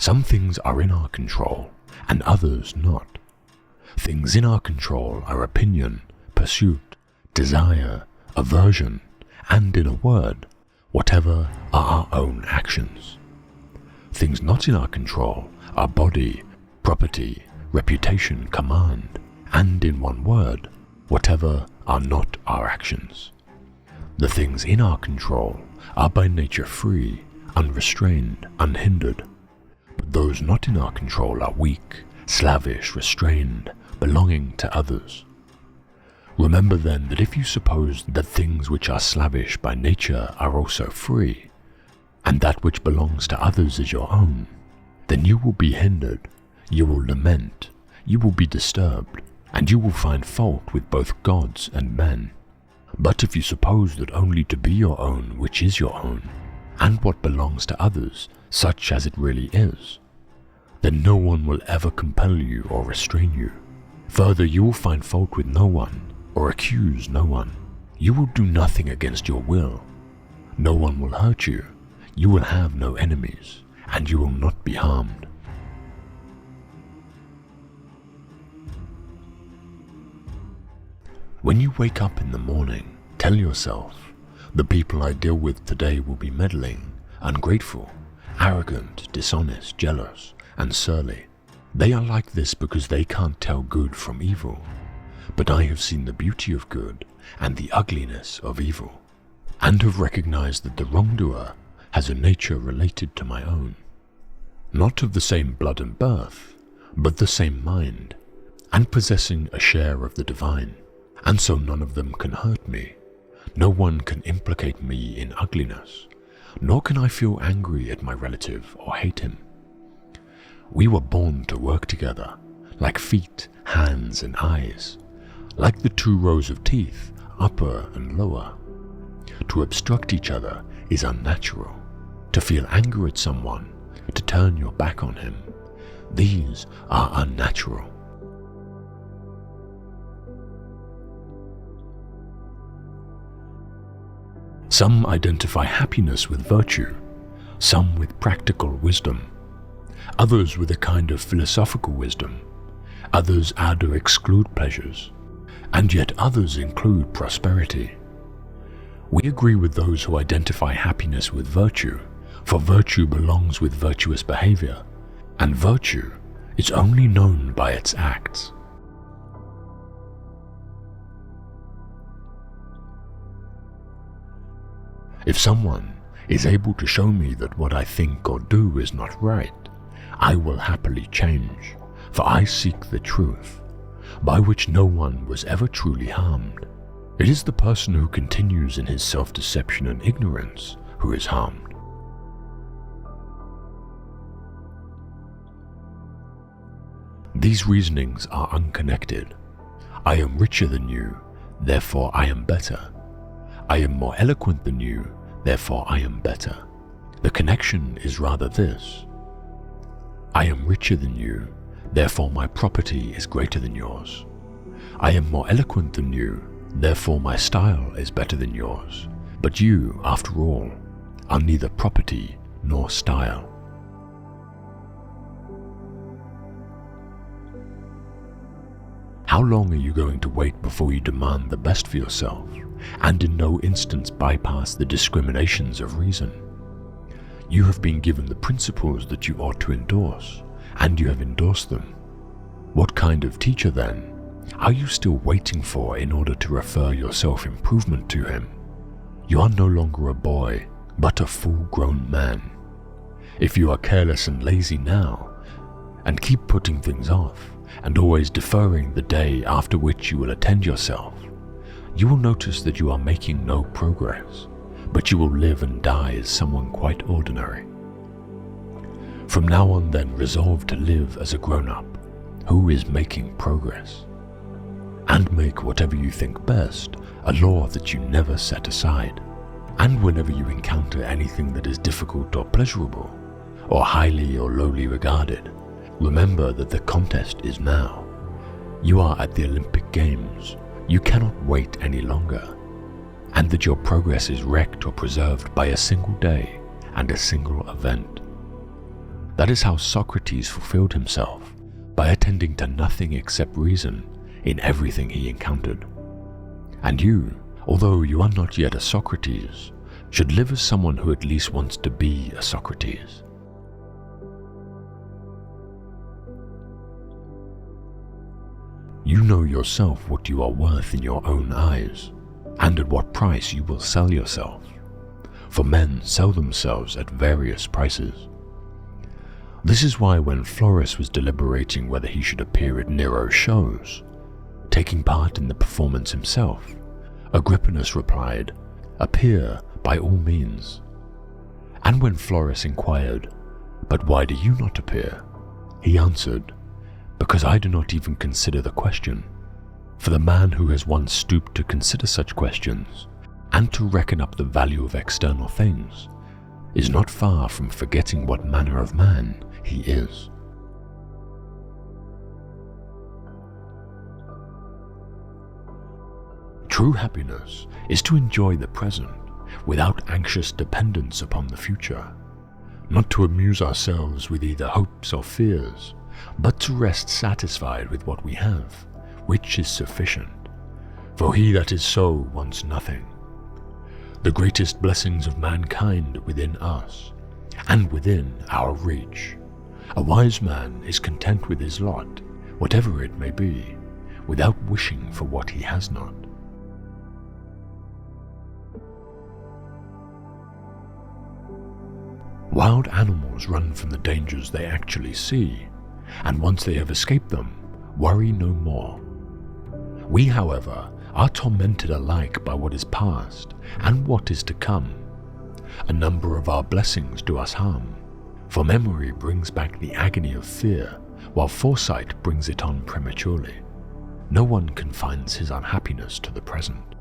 Some things are in our control and others not. Things in our control are opinion, pursuit, desire, aversion, and in a word, whatever are our own actions. Things not in our control are body, property, reputation, command, and in one word, whatever are not our actions. The things in our control are by nature free, unrestrained, unhindered, but those not in our control are weak, slavish, restrained, belonging to others. Remember then that if you suppose that things which are slavish by nature are also free, and that which belongs to others is your own, then you will be hindered, you will lament, you will be disturbed, and you will find fault with both gods and men. But if you suppose that only to be your own which is your own, and what belongs to others such as it really is, then no one will ever compel you or restrain you. Further, you will find fault with no one, or accuse no one. You will do nothing against your will. No one will hurt you. You will have no enemies, and you will not be harmed. When you wake up in the morning, tell yourself, the people I deal with today will be meddling, ungrateful, arrogant, dishonest, jealous, and surly. They are like this because they can't tell good from evil. But I have seen the beauty of good and the ugliness of evil, and have recognized that the wrongdoer has a nature related to my own. Not of the same blood and birth, but the same mind, and possessing a share of the divine, and so none of them can hurt me. No one can implicate me in ugliness, nor can I feel angry at my relative or hate him. We were born to work together, like feet, hands, and eyes, like the two rows of teeth, upper and lower. To obstruct each other is unnatural. To feel anger at someone, to turn your back on him, these are unnatural. Some identify happiness with virtue, some with practical wisdom, others with a kind of philosophical wisdom, others add or exclude pleasures, and yet others include prosperity. We agree with those who identify happiness with virtue, for virtue belongs with virtuous behavior, and virtue is only known by its acts. If someone is able to show me that what I think or do is not right, I will happily change, for I seek the truth, by which no one was ever truly harmed. It is the person who continues in his self-deception and ignorance who is harmed. These reasonings are unconnected. I am richer than you, therefore I am better. I am more eloquent than you, therefore I am better. The connection is rather this. I am richer than you, therefore my property is greater than yours. I am more eloquent than you, therefore my style is better than yours. But you, after all, are neither property nor style. How long are you going to wait before you demand the best for yourself, and in no instance bypass the discriminations of reason? You have been given the principles that you ought to endorse, and you have endorsed them. What kind of teacher, then, are you still waiting for in order to refer your self-improvement to him? You are no longer a boy, but a full-grown man. If you are careless and lazy now, and keep putting things off, and always deferring the day after which you will attend yourself, you will notice that you are making no progress, but you will live and die as someone quite ordinary. From now on then, resolve to live as a grown-up who is making progress, and make whatever you think best a law that you never set aside. And whenever you encounter anything that is difficult or pleasurable, or highly or lowly regarded, remember that the contest is now. You are at the Olympic Games. You cannot wait any longer, and that your progress is wrecked or preserved by a single day and a single event. That is how Socrates fulfilled himself, by attending to nothing except reason in everything he encountered. And you, although you are not yet a Socrates, should live as someone who at least wants to be a Socrates. You know yourself what you are worth in your own eyes, and at what price you will sell yourself, for men sell themselves at various prices. This is why when Florus was deliberating whether he should appear at Nero's shows, taking part in the performance himself, Agrippinus replied, "Appear by all means." And when Florus inquired, "But why do you not appear?" he answered, "Because I do not even consider the question. For the man who has once stooped to consider such questions, and to reckon up the value of external things, is not far from forgetting what manner of man he is." True happiness is to enjoy the present without anxious dependence upon the future, not to amuse ourselves with either hopes or fears, but to rest satisfied with what we have, which is sufficient. For he that is so wants nothing. The greatest blessings of mankind within us, and within our reach. A wise man is content with his lot, whatever it may be, without wishing for what he has not. Wild animals run from the dangers they actually see, and once they have escaped them, worry no more. We, however, are tormented alike by what is past and what is to come. A number of our blessings do us harm, for memory brings back the agony of fear, while foresight brings it on prematurely. No one confines his unhappiness to the present.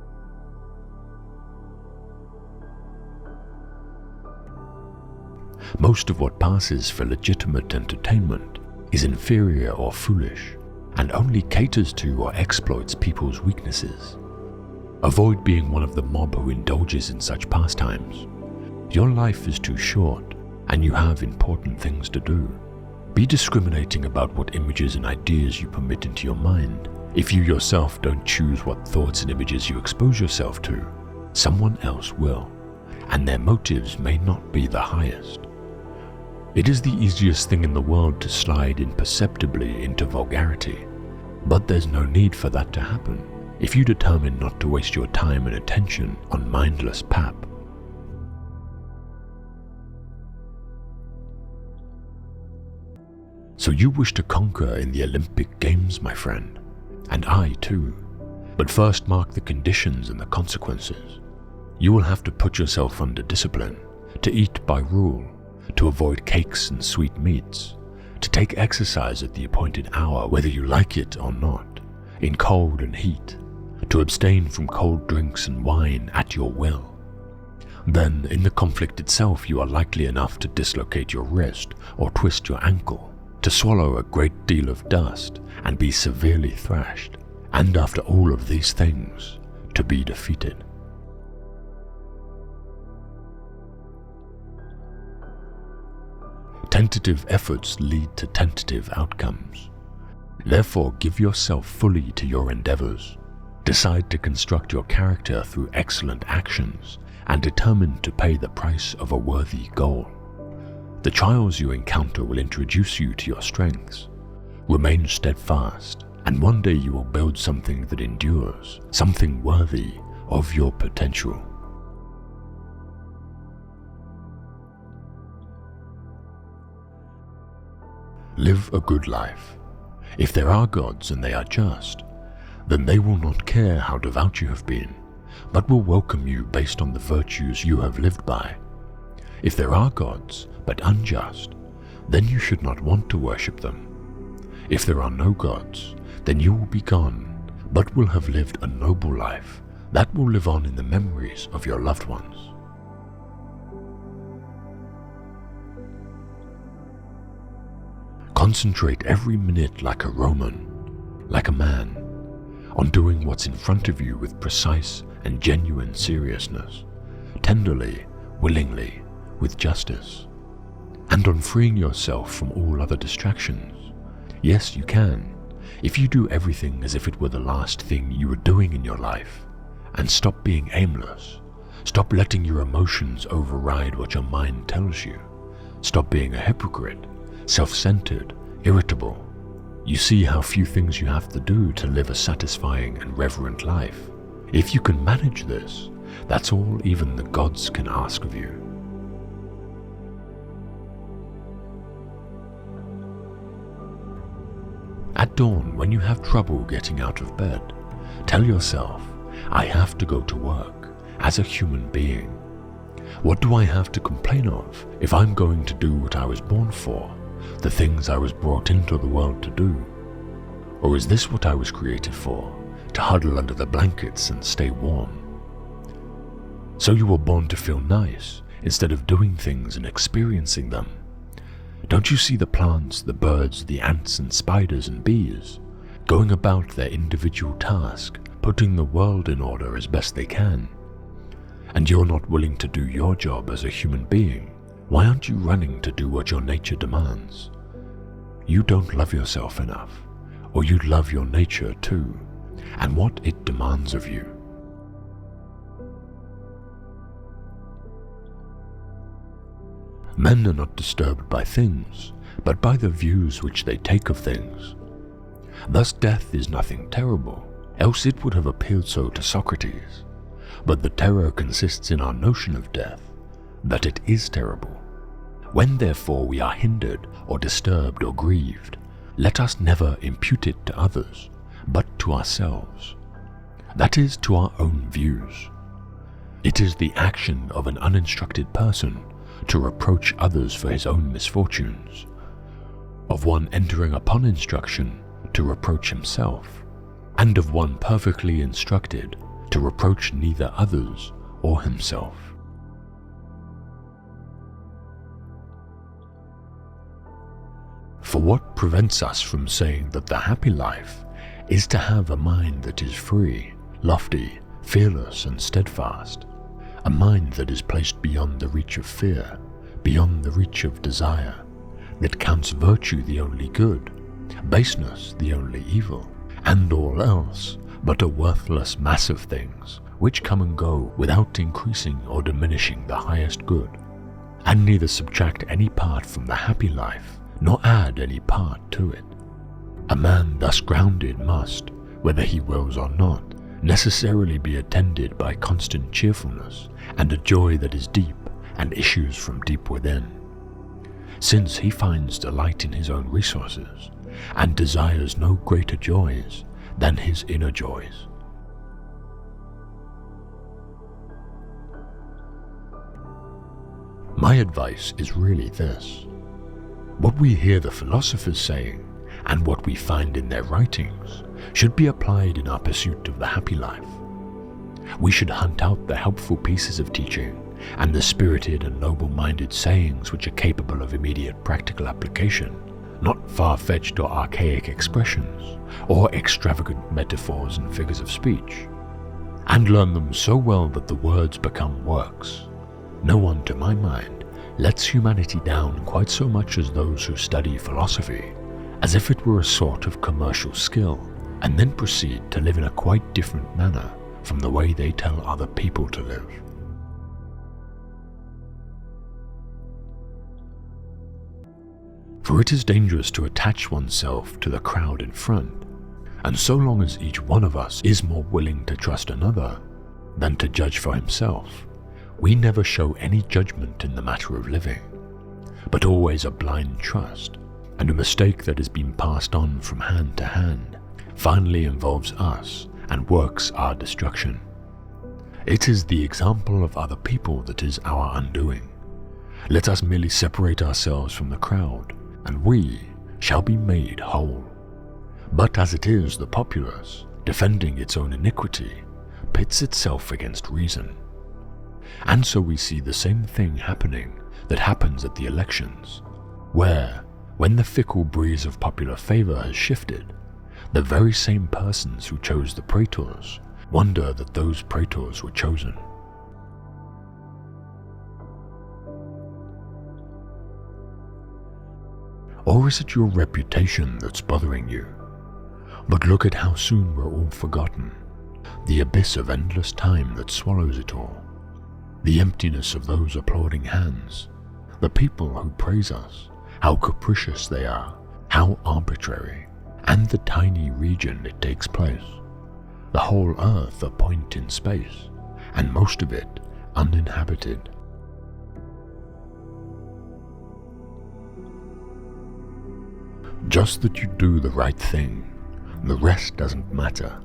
Most of what passes for legitimate entertainment is inferior or foolish, and only caters to or exploits people's weaknesses. Avoid being one of the mob who indulges in such pastimes. Your life is too short, and you have important things to do. Be discriminating about what images and ideas you permit into your mind. If you yourself don't choose what thoughts and images you expose yourself to, someone else will, and their motives may not be the highest. It is the easiest thing in the world to slide imperceptibly into vulgarity, but there's no need for that to happen if you determine not to waste your time and attention on mindless pap. So you wish to conquer in the Olympic Games, my friend, and I too, but first mark the conditions and the consequences. You will have to put yourself under discipline, to eat by rule, to avoid cakes and sweet meats, to take exercise at the appointed hour whether you like it or not, in cold and heat, to abstain from cold drinks and wine at your will. Then, in the conflict itself, you are likely enough to dislocate your wrist or twist your ankle, to swallow a great deal of dust and be severely thrashed, and after all of these things, to be defeated. Tentative efforts lead to tentative outcomes. Therefore, give yourself fully to your endeavors. Decide to construct your character through excellent actions and determine to pay the price of a worthy goal. The trials you encounter will introduce you to your strengths. Remain steadfast, and one day you will build something that endures, something worthy of your potential. Live a good life. If there are gods and they are just, then they will not care how devout you have been, but will welcome you based on the virtues you have lived by. If there are gods, but unjust, then you should not want to worship them. If there are no gods, then you will be gone, but will have lived a noble life that will live on in the memories of your loved ones. Concentrate every minute like a Roman, like a man, on doing what's in front of you with precise and genuine seriousness, tenderly, willingly, with justice. and on freeing yourself from all other distractions. Yes, you can, if you do everything as if it were the last thing you were doing in your life, and stop being aimless. Stop letting your emotions override what your mind tells you. Stop being a hypocrite, self-centered, irritable. You see how few things you have to do to live a satisfying and reverent life. If you can manage this, that's all even the gods can ask of you. At dawn, when you have trouble getting out of bed, tell yourself, I have to go to work as a human being. What do I have to complain of if I'm going to do what I was born for, the things I was brought into the world to do? Or is this what I was created for, to huddle under the blankets and stay warm? So you were born to feel nice instead of doing things and experiencing them. Don't you see the plants, the birds, the ants and spiders and bees, going about their individual task, putting the world in order as best they can? And you're not willing to do your job as a human being. Why aren't you running to do what your nature demands? You don't love yourself enough, or you love your nature too, and what it demands of you. Men are not disturbed by things, but by the views which they take of things. Thus death is nothing terrible, else it would have appeared so to Socrates. But the terror consists in our notion of death, that it is terrible. When therefore we are hindered or disturbed or grieved, let us never impute it to others, but to ourselves. That is, to our own views. It is the action of an uninstructed person to reproach others for his own misfortunes, of one entering upon instruction to reproach himself, and of one perfectly instructed to reproach neither others or himself. For what prevents us from saying that the happy life is to have a mind that is free, lofty, fearless and steadfast, a mind that is placed beyond the reach of fear, beyond the reach of desire, that counts virtue the only good, baseness the only evil, and all else but a worthless mass of things which come and go without increasing or diminishing the highest good, and neither subtract any part from the happy life, nor add any part to it. A man thus grounded must, whether he wills or not, necessarily be attended by constant cheerfulness and a joy that is deep and issues from deep within, since he finds delight in his own resources and desires no greater joys than his inner joys. My advice is really this: what we hear the philosophers saying and what we find in their writings should be applied in our pursuit of the happy life. We should hunt out the helpful pieces of teaching and the spirited and noble-minded sayings which are capable of immediate practical application, not far-fetched or archaic expressions, or extravagant metaphors and figures of speech, and learn them so well that the words become works. No one, to my mind, lets humanity down quite so much as those who study philosophy, as if it were a sort of commercial skill, and then proceed to live in a quite different manner from the way they tell other people to live. For it is dangerous to attach oneself to the crowd in front, and so long as each one of us is more willing to trust another than to judge for himself, we never show any judgment in the matter of living, but always a blind trust, and a mistake that has been passed on from hand to hand finally involves us and works our destruction. It is the example of other people that is our undoing. Let us merely separate ourselves from the crowd, and we shall be made whole. But as it is, the populace, defending its own iniquity, pits itself against reason. And so we see the same thing happening that happens at the elections, where, when the fickle breeze of popular favor has shifted, the very same persons who chose the praetors wonder that those praetors were chosen. Or is it your reputation that's bothering you? But look at how soon we're all forgotten. The abyss of endless time that swallows it all. The emptiness of those applauding hands. The people who praise us. How capricious they are. How arbitrary. And the tiny region it takes place. The whole earth a point in space. And most of it uninhabited. Just that you do the right thing. The rest doesn't matter.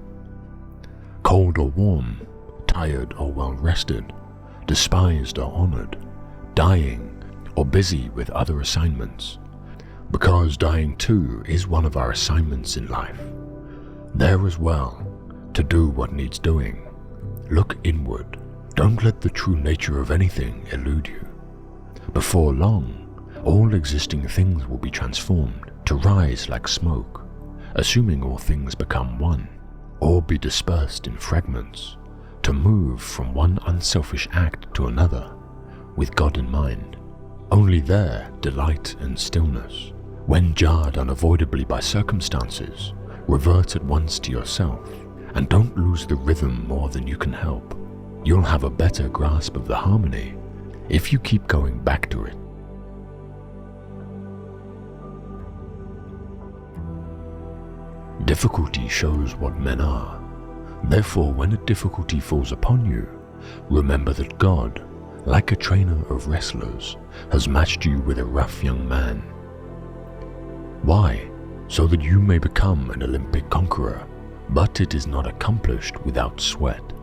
Cold or warm, tired or well rested, despised or honored, dying or busy with other assignments. Because dying too is one of our assignments in life. There as well, to do what needs doing. Look inward. Don't let the true nature of anything elude you. Before long, all existing things will be transformed to rise like smoke, assuming all things become one, or be dispersed in fragments, to move from one unselfish act to another, with God in mind. Only there delight and stillness, when jarred unavoidably by circumstances, revert at once to yourself, and don't lose the rhythm more than you can help. You'll have a better grasp of the harmony if you keep going back to it. Difficulty shows what men are. Therefore, when a difficulty falls upon you, remember that God, like a trainer of wrestlers, has matched you with a rough young man. Why? So that you may become an Olympic conqueror, but it is not accomplished without sweat.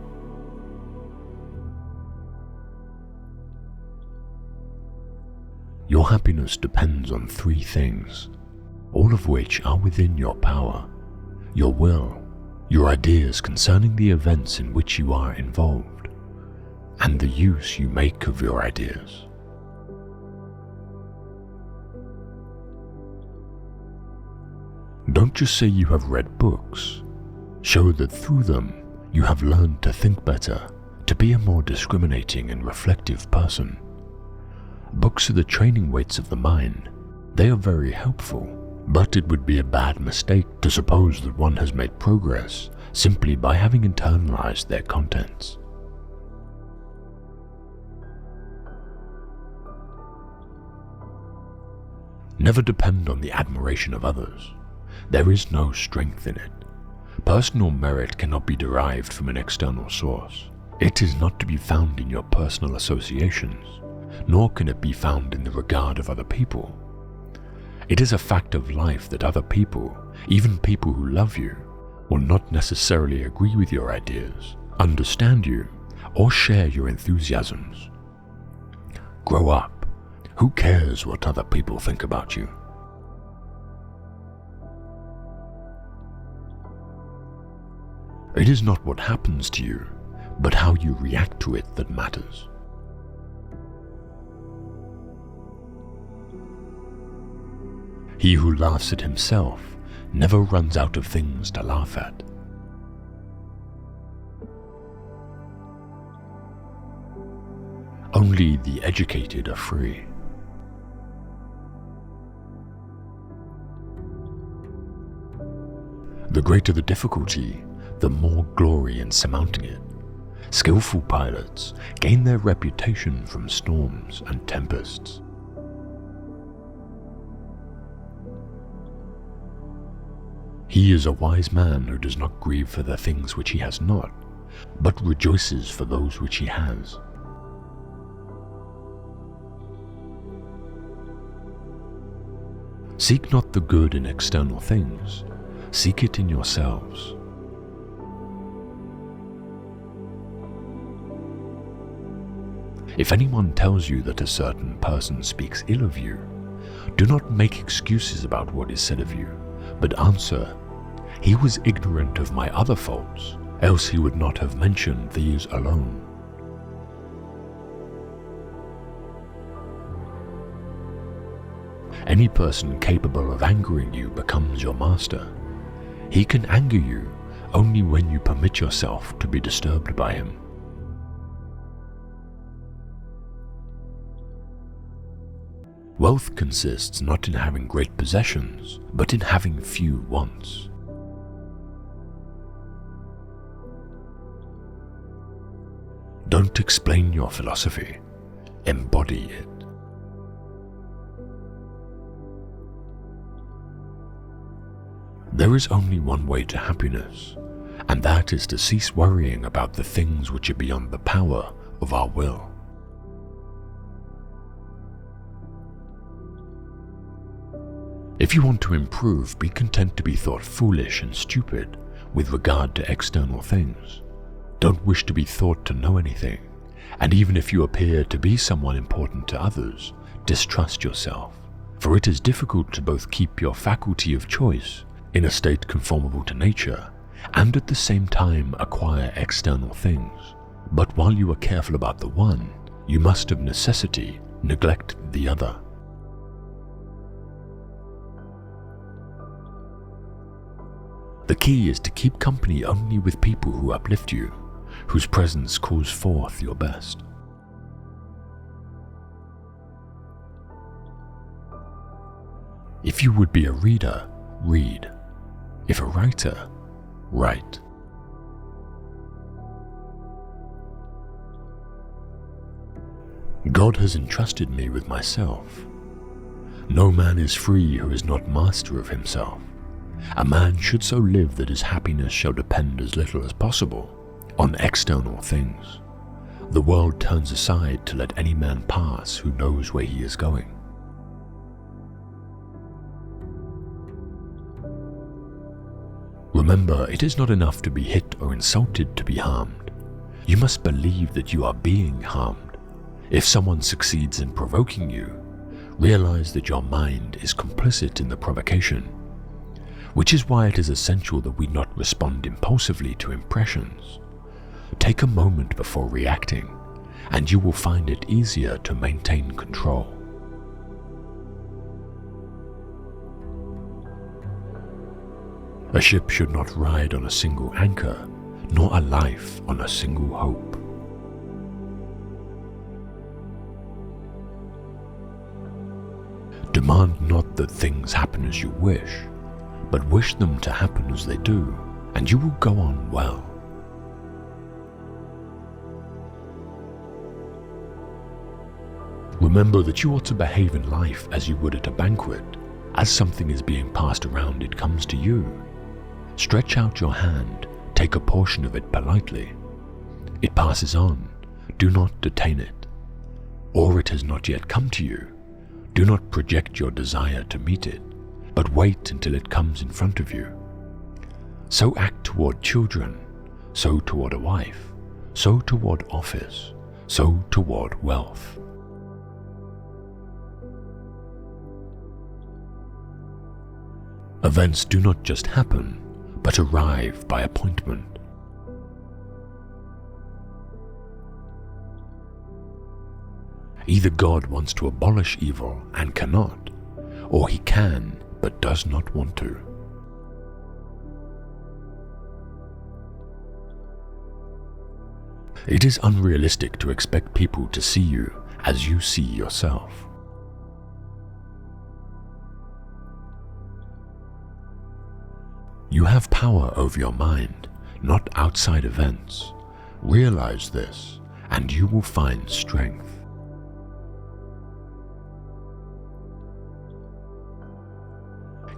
Your happiness depends on 3 things, all of which are within your power. Your will, your ideas concerning the events in which you are involved, and the use you make of your ideas. Don't just say you have read books. Show that through them you have learned to think better, to be a more discriminating and reflective person. Books are the training weights of the mind. They are very helpful, but it would be a bad mistake to suppose that one has made progress simply by having internalized their contents. Never depend on the admiration of others. There is no strength in it. Personal merit cannot be derived from an external source. It is not to be found in your personal associations, nor can it be found in the regard of other people. It is a fact of life that other people, even people who love you, will not necessarily agree with your ideas, understand you, or share your enthusiasms. Grow up. Who cares what other people think about you? It is not what happens to you, but how you react to it that matters. He who laughs at himself never runs out of things to laugh at. Only the educated are free. The greater the difficulty, the more glory in surmounting it. Skillful pilots gain their reputation from storms and tempests. He is a wise man who does not grieve for the things which he has not, but rejoices for those which he has. Seek not the good in external things, seek it in yourselves. If anyone tells you that a certain person speaks ill of you, do not make excuses about what is said of you, but answer, "He was ignorant of my other faults, else he would not have mentioned these alone." Any person capable of angering you becomes your master. He can anger you only when you permit yourself to be disturbed by him. Wealth consists not in having great possessions, but in having few wants. Don't explain your philosophy, embody it. There is only one way to happiness, and that is to cease worrying about the things which are beyond the power of our will. If you want to improve, be content to be thought foolish and stupid with regard to external things. Don't wish to be thought to know anything, and even if you appear to be someone important to others, distrust yourself, for it is difficult to both keep your faculty of choice in a state conformable to nature, and at the same time acquire external things. But while you are careful about the one, you must of necessity neglect the other. The key is to keep company only with people who uplift you, whose presence calls forth your best. If you would be a reader, read. If a writer, write. God has entrusted me with myself. No man is free who is not master of himself. A man should so live that his happiness shall depend as little as possible on external things. The world turns aside to let any man pass who knows where he is going. Remember, it is not enough to be hit or insulted to be harmed. You must believe that you are being harmed. If someone succeeds in provoking you, realize that your mind is complicit in the provocation, which is why it is essential that we not respond impulsively to impressions. Take a moment before reacting, and you will find it easier to maintain control. A ship should not ride on a single anchor, nor a life on a single hope. Demand not that things happen as you wish, but wish them to happen as they do, and you will go on well. Remember that you ought to behave in life as you would at a banquet. As something is being passed around, it comes to you. Stretch out your hand, take a portion of it politely. It passes on, do not detain it. Or it has not yet come to you, do not project your desire to meet it, but wait until it comes in front of you. So act toward children, so toward a wife, so toward office, so toward wealth. Events do not just happen, but arrive by appointment. Either God wants to abolish evil and cannot, or he can but does not want to. It is unrealistic to expect people to see you as you see yourself. You have power over your mind, not outside events. Realize this, and you will find strength.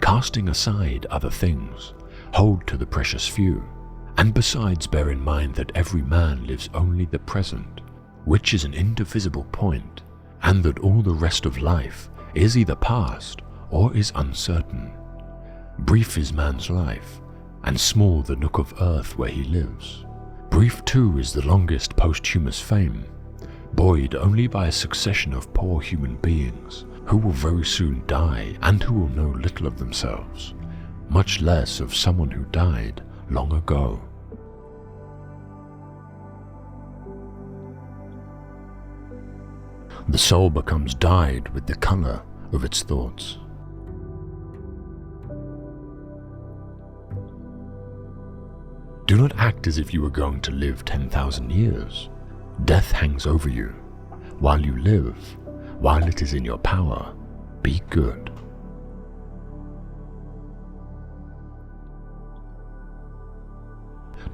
Casting aside other things, hold to the precious few, and besides bear in mind that every man lives only the present, which is an indivisible point, and that all the rest of life is either past or is uncertain. Brief is man's life, and small the nook of earth where he lives. Brief too is the longest posthumous fame, buoyed only by a succession of poor human beings who will very soon die and who will know little of themselves, much less of someone who died long ago. The soul becomes dyed with the color of its thoughts. Do not act as if you were going to live 10,000 years. Death hangs over you. While you live, while it is in your power, be good.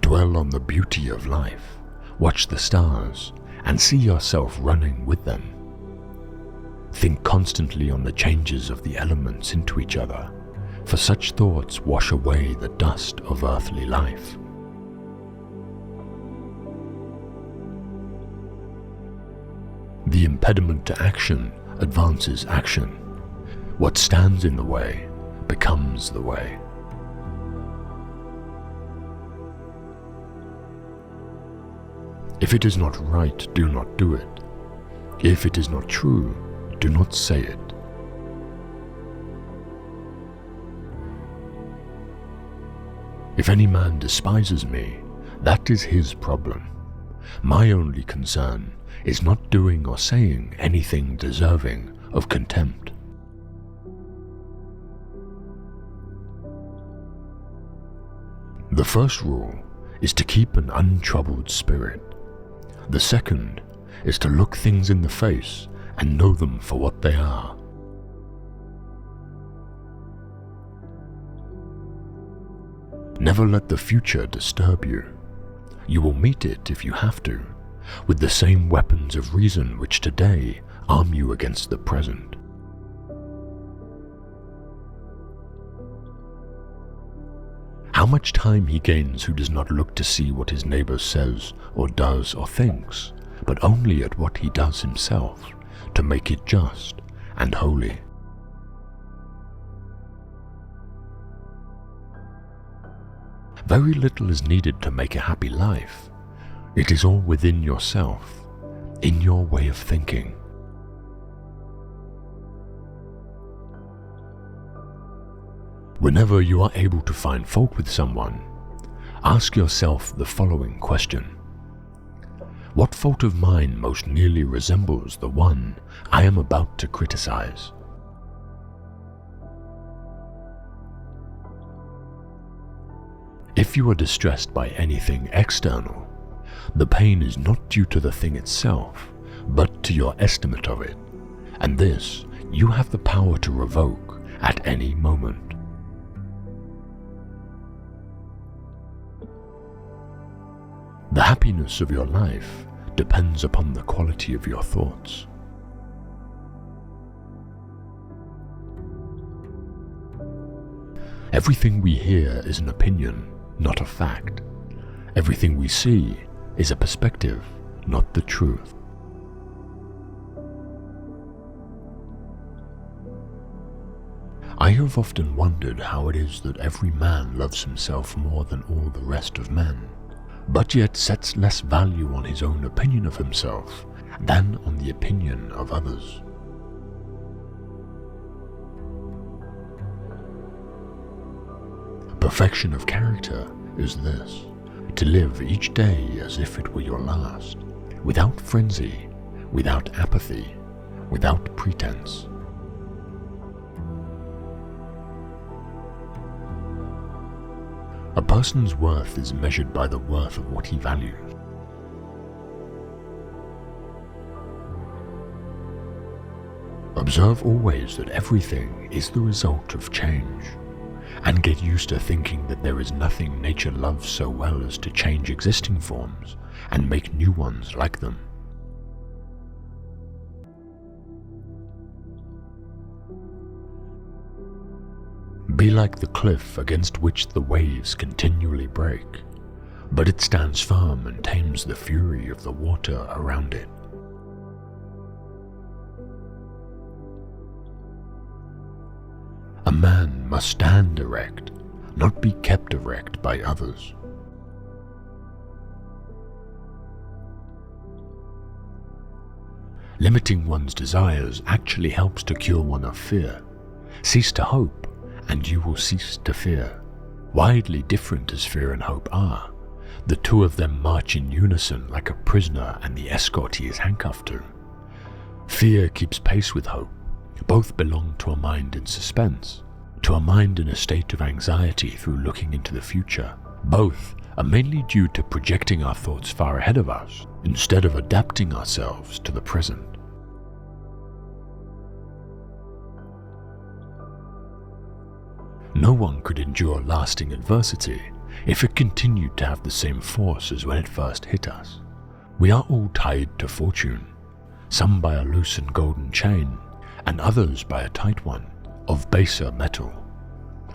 Dwell on the beauty of life, watch the stars, and see yourself running with them. Think constantly on the changes of the elements into each other, for such thoughts wash away the dust of earthly life. The impediment to action advances action. What stands in the way becomes the way. If it is not right, do not do it. If it is not true, do not say it. If any man despises me, that is his problem. My only concern is not doing or saying anything deserving of contempt. The first rule is to keep an untroubled spirit. The second is to look things in the face and know them for what they are. Never let the future disturb you. You will meet it, if you have to, with the same weapons of reason which today arm you against the present. How much time he gains who does not look to see what his neighbor says or does or thinks, but only at what he does himself, to make it just and holy. Very little is needed to make a happy life. It is all within yourself, in your way of thinking. Whenever you are able to find fault with someone, ask yourself the following question: what fault of mine most nearly resembles the one I am about to criticize? If you are distressed by anything external, the pain is not due to the thing itself, but to your estimate of it, and this you have the power to revoke at any moment. The happiness of your life depends upon the quality of your thoughts. Everything we hear is an opinion, not a fact. Everything we see is a perspective, not the truth. I have often wondered how it is that every man loves himself more than all the rest of men, but yet sets less value on his own opinion of himself than on the opinion of others. Perfection of character is this: to live each day as if it were your last, without frenzy, without apathy, without pretense. A person's worth is measured by the worth of what he values. Observe always that everything is the result of change, and get used to thinking that there is nothing nature loves so well as to change existing forms and make new ones like them. Be like the cliff against which the waves continually break, but it stands firm and tames the fury of the water around it. A man must stand erect, not be kept erect by others. Limiting one's desires actually helps to cure one of fear. Cease to hope, and you will cease to fear. Widely different as fear and hope are, the two of them march in unison like a prisoner and the escort he is handcuffed to. Fear keeps pace with hope. Both belong to a mind in suspense, to a mind in a state of anxiety through looking into the future. Both are mainly due to projecting our thoughts far ahead of us, instead of adapting ourselves to the present. No one could endure lasting adversity if it continued to have the same force as when it first hit us. We are all tied to fortune, some by a loose and golden chain, and others by a tight one of baser metal.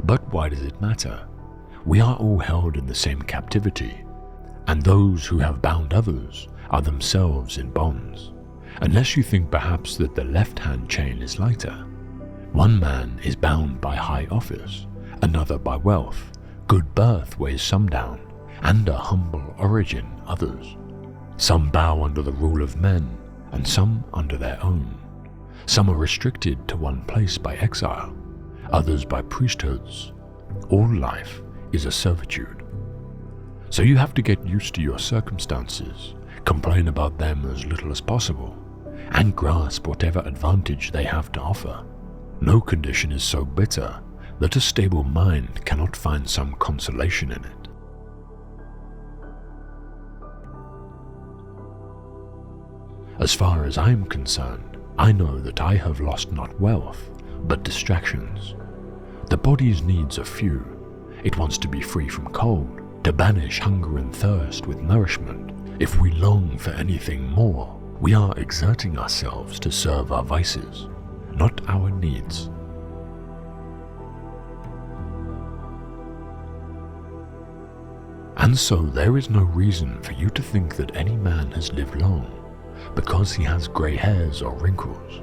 But why does it matter? We are all held in the same captivity, and those who have bound others are themselves in bonds, unless you think perhaps that the left-hand chain is lighter. One man is bound by high office, another by wealth, good birth weighs some down, and a humble origin others. Some bow under the rule of men, and some under their own. Some are restricted to one place by exile, others by priesthoods. All life is a servitude. So you have to get used to your circumstances, complain about them as little as possible, and grasp whatever advantage they have to offer. No condition is so bitter that a stable mind cannot find some consolation in it. As far as I am concerned, I know that I have lost not wealth, but distractions. The body's needs are few. It wants to be free from cold, to banish hunger and thirst with nourishment. If we long for anything more, we are exerting ourselves to serve our vices, not our needs. And so there is no reason for you to think that any man has lived long, because he has grey hairs or wrinkles.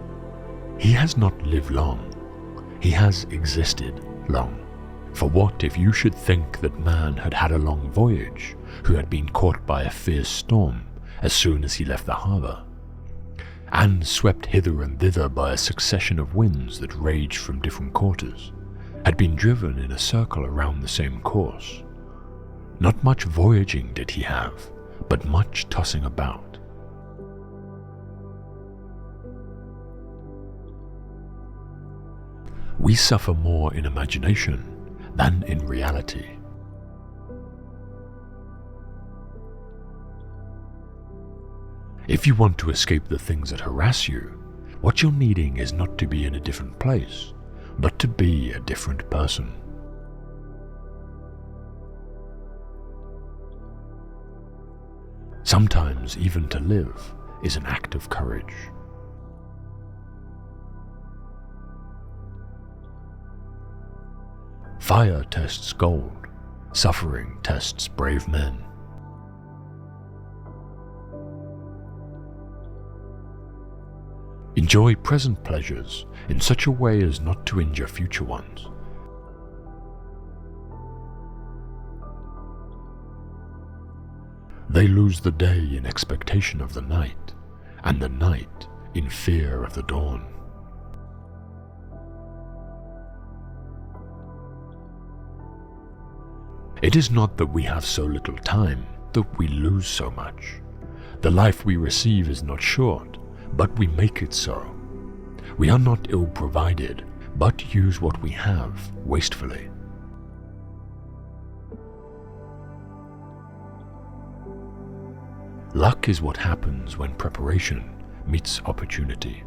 He has not lived long. He has existed long. For what if you should think that man had had a long voyage, who had been caught by a fierce storm as soon as he left the harbour, and swept hither and thither by a succession of winds that raged from different quarters, had been driven in a circle around the same course? Not much voyaging did he have, but much tossing about. We suffer more in imagination than in reality. If you want to escape the things that harass you, what you're needing is not to be in a different place, but to be a different person. Sometimes even to live is an act of courage. Fire tests gold, suffering tests brave men. Enjoy present pleasures in such a way as not to injure future ones. They lose the day in expectation of the night, and the night in fear of the dawn. It is not that we have so little time that we lose so much. The life we receive is not short, but we make it so. We are not ill-provided, but use what we have wastefully. Luck is what happens when preparation meets opportunity.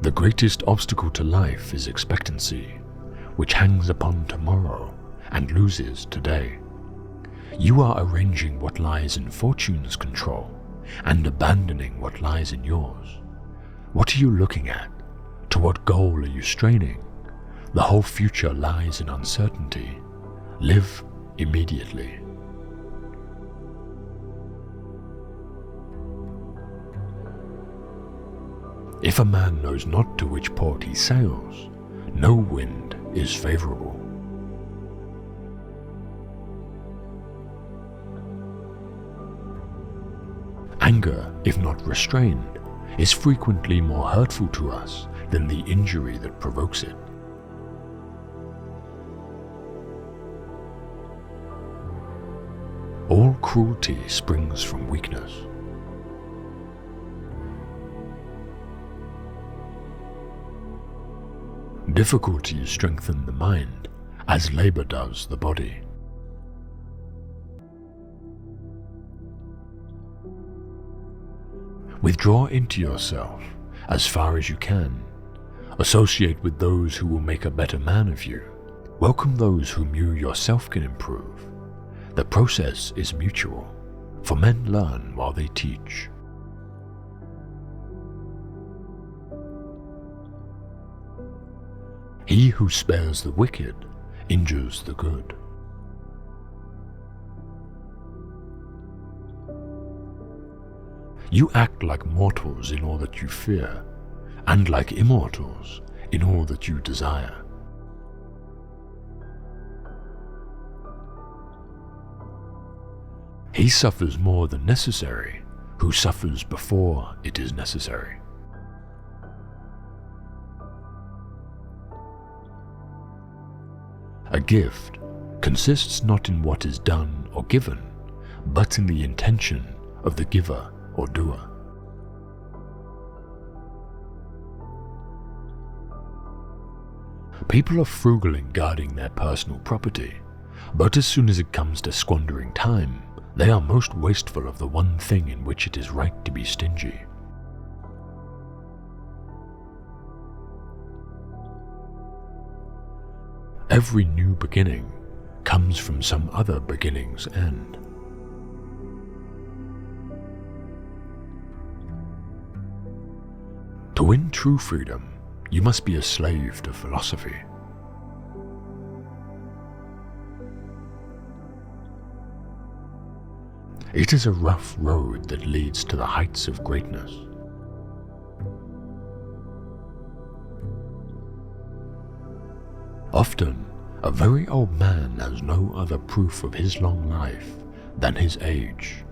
The greatest obstacle to life is expectancy, which hangs upon tomorrow and loses today. You are arranging what lies in fortune's control and abandoning what lies in yours. What are you looking at? To what goal are you straining? The whole future lies in uncertainty. Live immediately. If a man knows not to which port he sails, no wind is favorable. Anger, if not restrained, is frequently more hurtful to us than the injury that provokes it. All cruelty springs from weakness. Difficulties strengthen the mind, as labor does the body. Withdraw into yourself as far as you can. Associate with those who will make a better man of you. Welcome those whom you yourself can improve. The process is mutual, for men learn while they teach. He who spares the wicked injures the good. You act like mortals in all that you fear, and like immortals in all that you desire. He suffers more than necessary who suffers before it is necessary. A gift consists not in what is done or given, but in the intention of the giver or doer. People are frugal in guarding their personal property, but as soon as it comes to squandering time, they are most wasteful of the one thing in which it is right to be stingy. Every new beginning comes from some other beginning's end. To win true freedom, you must be a slave to philosophy. It is a rough road that leads to the heights of greatness. Often, a very old man has no other proof of his long life than his age.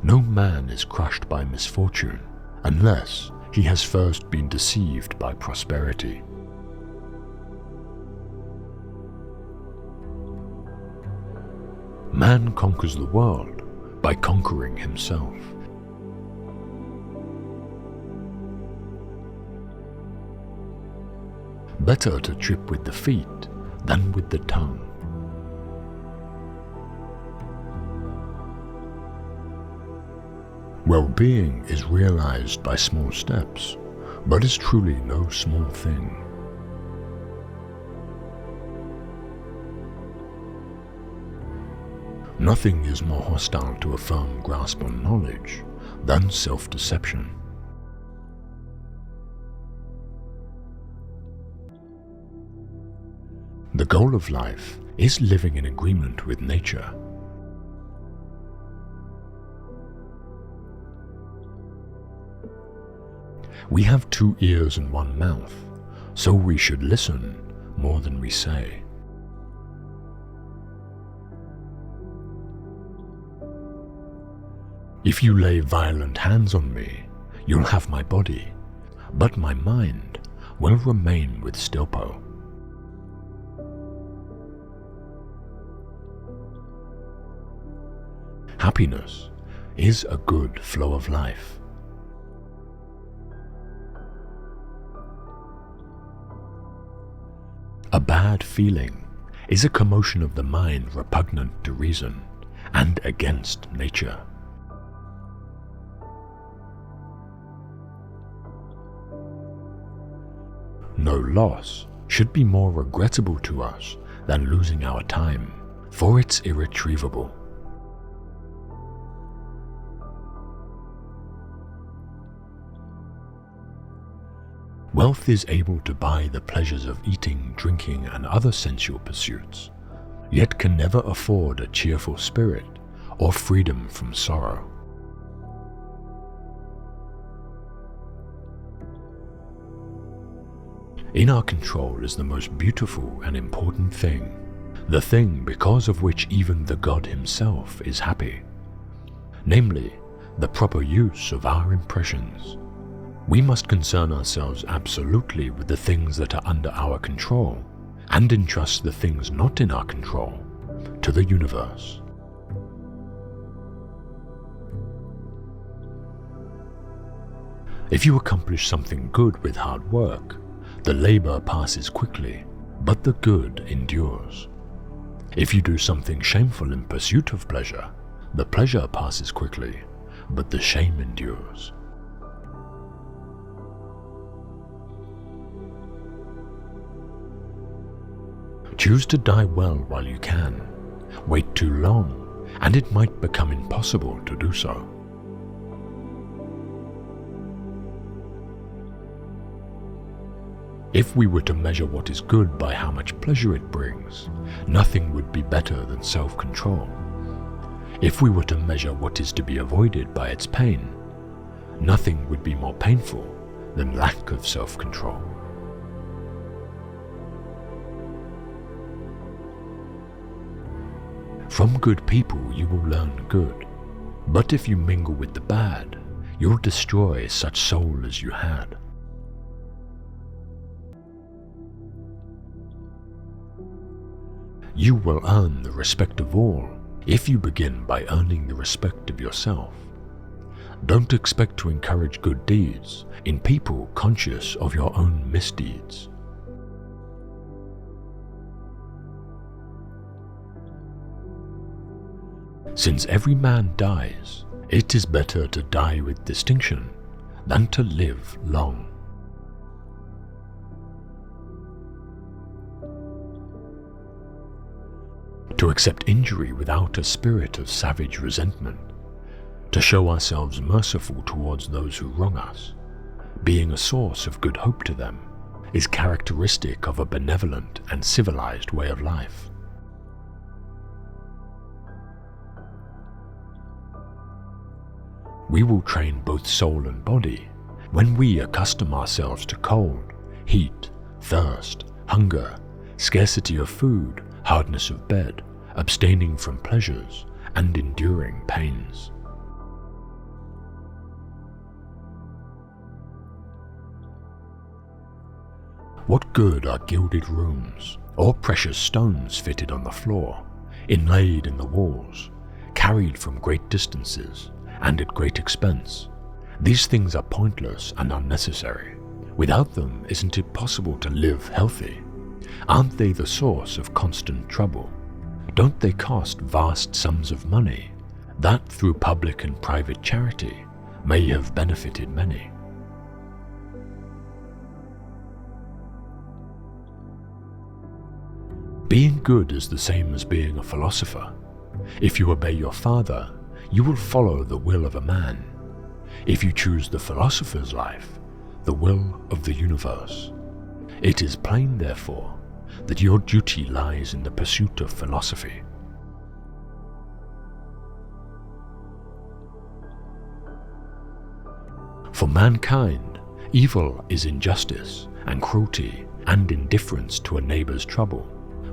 No man is crushed by misfortune unless he has first been deceived by prosperity. Man conquers the world by conquering himself. Better to trip with the feet than with the tongue. Well-being is realized by small steps, but is truly no small thing. Nothing is more hostile to a firm grasp on knowledge than self-deception. The goal of life is living in agreement with nature. We have 2 ears and 1 mouth, so we should listen more than we say. If you lay violent hands on me, you'll have my body, but my mind will remain with Stilpo. Happiness is a good flow of life. A bad feeling is a commotion of the mind repugnant to reason and against nature. No loss should be more regrettable to us than losing our time, for it's irretrievable. Wealth is able to buy the pleasures of eating, drinking, and other sensual pursuits, yet can never afford a cheerful spirit or freedom from sorrow. In our control is the most beautiful and important thing, the thing because of which even the God himself is happy, namely, the proper use of our impressions. We must concern ourselves absolutely with the things that are under our control and entrust the things not in our control to the universe. If you accomplish something good with hard work, the labor passes quickly, but the good endures. If you do something shameful in pursuit of pleasure, The pleasure passes quickly, but the shame endures. Choose to die well while you can. Wait too long, and it might become impossible to do so. If we were to measure what is good by how much pleasure it brings, nothing would be better than self-control. If we were to measure what is to be avoided by its pain, nothing would be more painful than lack of self-control. From good people you will learn good, but if you mingle with the bad, you'll destroy such soul as you had. You will earn the respect of all if you begin by earning the respect of yourself. Don't expect to encourage good deeds in people conscious of your own misdeeds. Since every man dies, it is better to die with distinction than to live long. To accept injury without a spirit of savage resentment, to show ourselves merciful towards those who wrong us, being a source of good hope to them, is characteristic of a benevolent and civilized way of life. We will train both soul and body when we accustom ourselves to cold, heat, thirst, hunger, scarcity of food, hardness of bed, abstaining from pleasures, and enduring pains. What good are gilded rooms, or precious stones fitted on the floor, inlaid in the walls, carried from great distances, and at great expense? These things are pointless and unnecessary. Without them, isn't it possible to live healthy? Aren't they the source of constant trouble? Don't they cost vast sums of money that, through public and private charity, may have benefited many? Being good is the same as being a philosopher. If you obey your father, you will follow the will of a man. If you choose the philosopher's life, the will of the universe. It is plain, therefore, that your duty lies in the pursuit of philosophy. For mankind, evil is injustice and cruelty and indifference to a neighbor's trouble,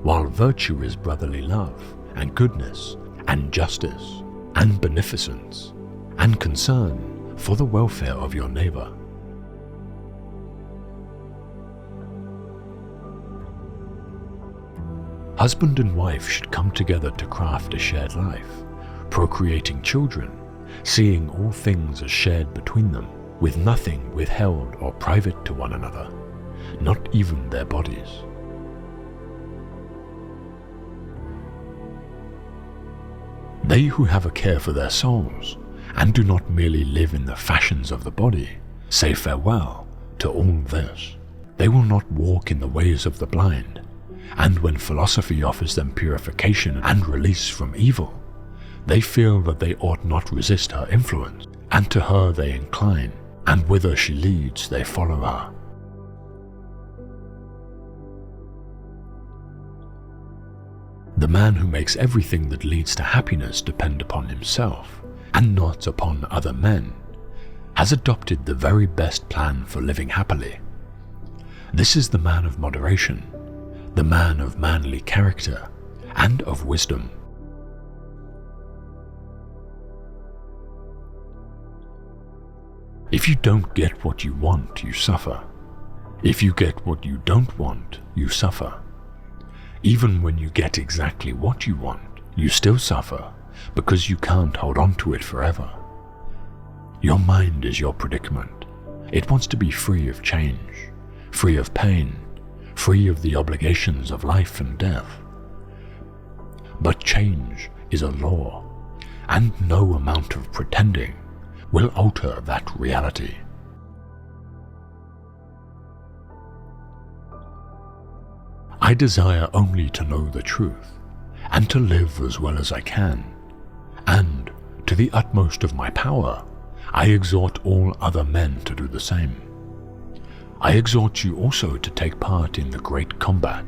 while virtue is brotherly love and goodness and justice and beneficence and concern for the welfare of your neighbor. Husband and wife should come together to craft a shared life, procreating children, seeing all things as shared between them, with nothing withheld or private to one another, not even their bodies. They who have a care for their souls, and do not merely live in the fashions of the body, say farewell to all this. They will not walk in the ways of the blind, and when philosophy offers them purification and release from evil, they feel that they ought not resist her influence, and to her they incline, and whither she leads they follow her. The man who makes everything that leads to happiness depend upon himself, and not upon other men, has adopted the very best plan for living happily. This is the man of moderation, the man of manly character and of wisdom. If you don't get what you want, you suffer. If you get what you don't want, you suffer. Even when you get exactly what you want, you still suffer because you can't hold on to it forever. Your mind is your predicament. It wants to be free of change, free of pain, free of the obligations of life and death. But change is a law, and no amount of pretending will alter that reality. I desire only to know the truth, and to live as well as I can, and, to the utmost of my power, I exhort all other men to do the same. I exhort you also to take part in the great combat,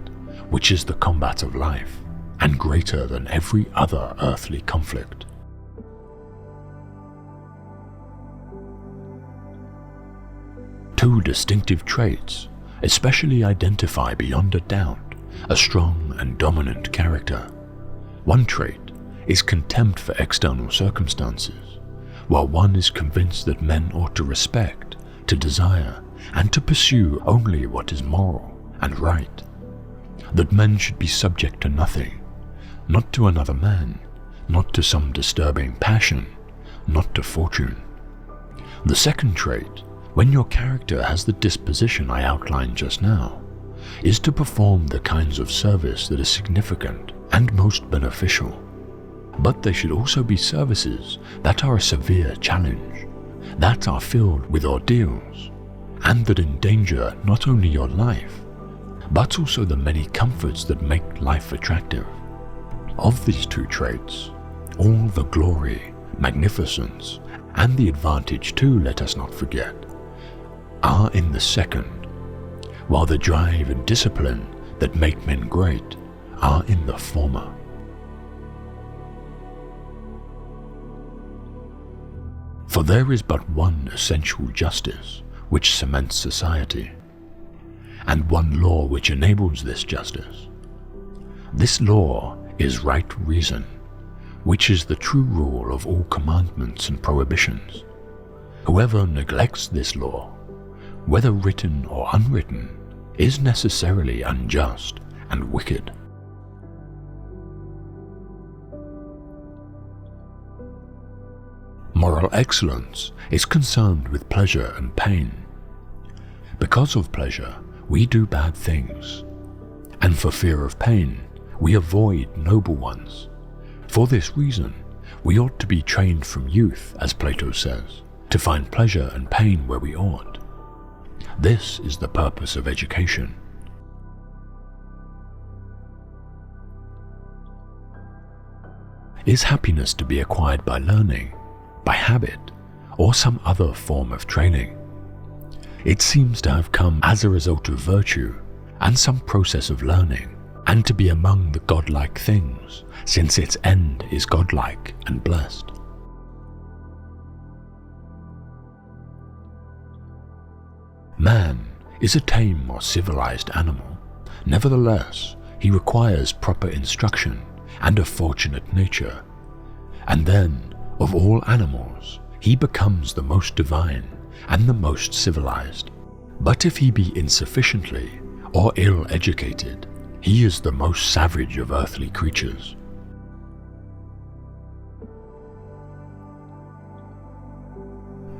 which is the combat of life, and greater than every other earthly conflict. Two distinctive traits especially identify beyond a doubt a strong and dominant character. One trait is contempt for external circumstances, while one is convinced that men ought to respect, to desire, and to pursue only what is moral and right. That men should be subject to nothing, not to another man, not to some disturbing passion, not to fortune. The second trait, when your character has the disposition I outlined just now, is to perform the kinds of service that is significant and most beneficial. But they should also be services that are a severe challenge, that are filled with ordeals, and that endanger not only your life, but also the many comforts that make life attractive. Of these two traits, all the glory, magnificence, and the advantage too, let us not forget, are in the second, while the drive and discipline that make men great are in the former. For there is but one essential justice which cements society, and one law which enables this justice. This law is right reason, which is the true rule of all commandments and prohibitions. Whoever neglects this law, whether written or unwritten, is necessarily unjust and wicked. Moral excellence is concerned with pleasure and pain. Because of pleasure, we do bad things, and for fear of pain, we avoid noble ones. For this reason, we ought to be trained from youth, as Plato says, to find pleasure and pain where we ought. This is the purpose of education. Is happiness to be acquired by learning, by habit, or some other form of training? It seems to have come as a result of virtue and some process of learning, and to be among the godlike things, since its end is godlike and blessed. Man is a tame or civilized animal. Nevertheless, he requires proper instruction and a fortunate nature. And then, of all animals, he becomes the most divine and the most civilized. But if he be insufficiently or ill-educated, he is the most savage of earthly creatures.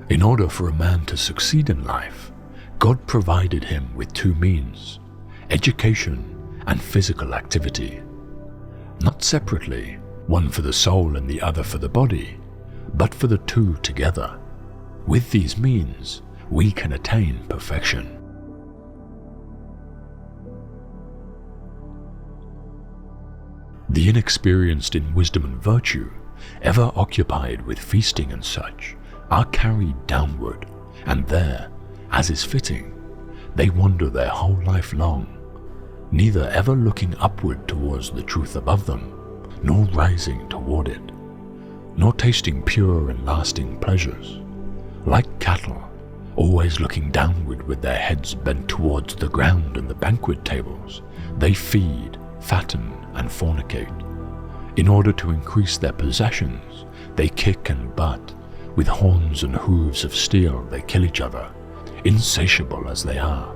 In order for a man to succeed in life, God provided him with two means, education and physical activity. Not separately, one for the soul and the other for the body, but for the two together. With these means, we can attain perfection. The inexperienced in wisdom and virtue, ever occupied with feasting and such, are carried downward, and there, as is fitting, they wander their whole life long, neither ever looking upward towards the truth above them, nor rising toward it, nor tasting pure and lasting pleasures. Like cattle, always looking downward with their heads bent towards the ground and the banquet tables, they feed, fatten, and fornicate. In order to increase their possessions, they kick and butt. With horns and hooves of steel they kill each other, insatiable as they are.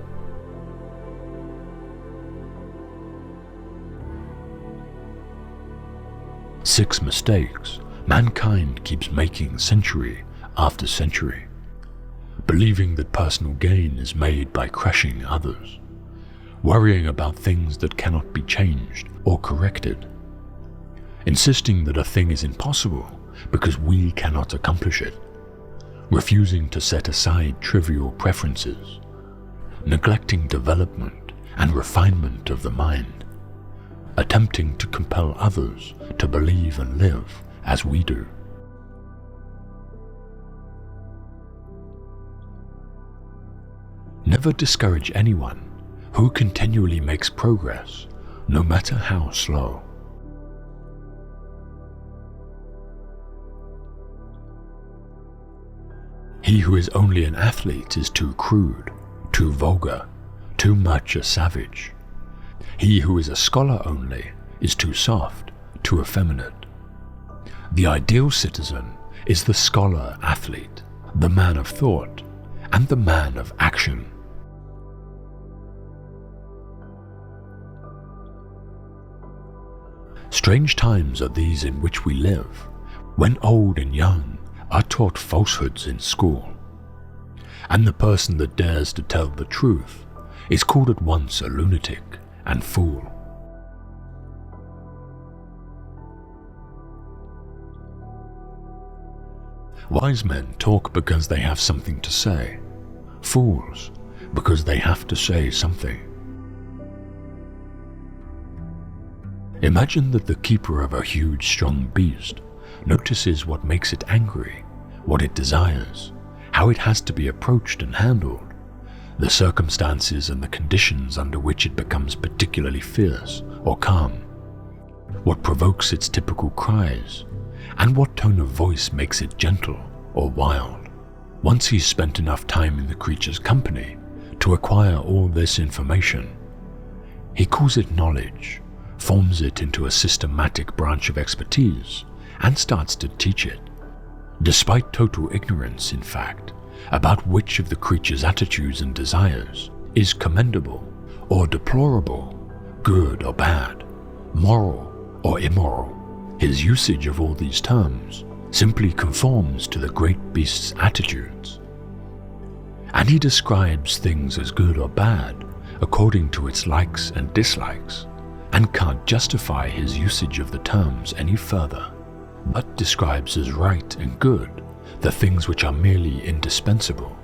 Six mistakes mankind keeps making century after century, believing that personal gain is made by crushing others, worrying about things that cannot be changed or corrected, insisting that a thing is impossible because we cannot accomplish it, refusing to set aside trivial preferences, neglecting development and refinement of the mind, attempting to compel others to believe and live as we do. Never discourage anyone who continually makes progress, no matter how slow. He who is only an athlete is too crude, too vulgar, too much a savage. He who is a scholar only is too soft, too effeminate. The ideal citizen is the scholar athlete, the man of thought, and the man of action. Strange times are these in which we live, when old and young are taught falsehoods in school, and the person that dares to tell the truth is called at once a lunatic and fool. Wise men talk because they have something to say, fools because they have to say something. Imagine that the keeper of a huge, strong beast notices what makes it angry, what it desires, how it has to be approached and handled, the circumstances and the conditions under which it becomes particularly fierce or calm, what provokes its typical cries, and what tone of voice makes it gentle or wild. Once he's spent enough time in the creature's company to acquire all this information, he calls it knowledge, forms it into a systematic branch of expertise, and starts to teach it, despite total ignorance, in fact, about which of the creature's attitudes and desires is commendable or deplorable, good or bad, moral or immoral. His usage of all these terms simply conforms to the great beast's attitudes, and he describes things as good or bad according to its likes and dislikes, and can't justify his usage of the terms any further, but describes as right and good the things which are merely indispensable,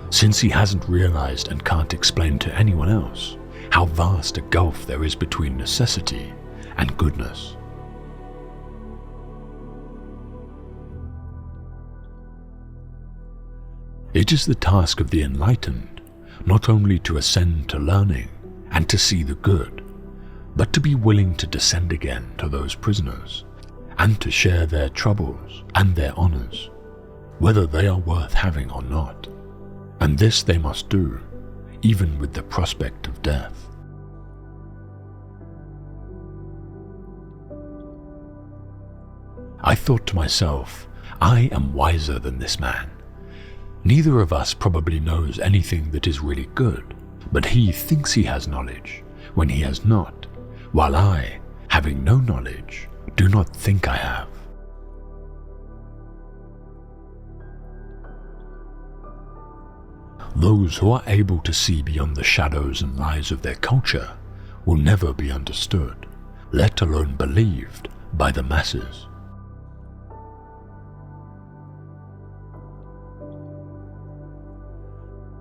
since he hasn't realized and can't explain to anyone else how vast a gulf there is between necessity and goodness. It is the task of the enlightened not only to ascend to learning and to see the good, but to be willing to descend again to those prisoners, and to share their troubles and their honors, whether they are worth having or not. And this they must do, even with the prospect of death. I thought to myself, I am wiser than this man. Neither of us probably knows anything that is really good, but he thinks he has knowledge when he has not, while I, having no knowledge, do not think I have. Those who are able to see beyond the shadows and lies of their culture will never be understood, let alone believed, by the masses.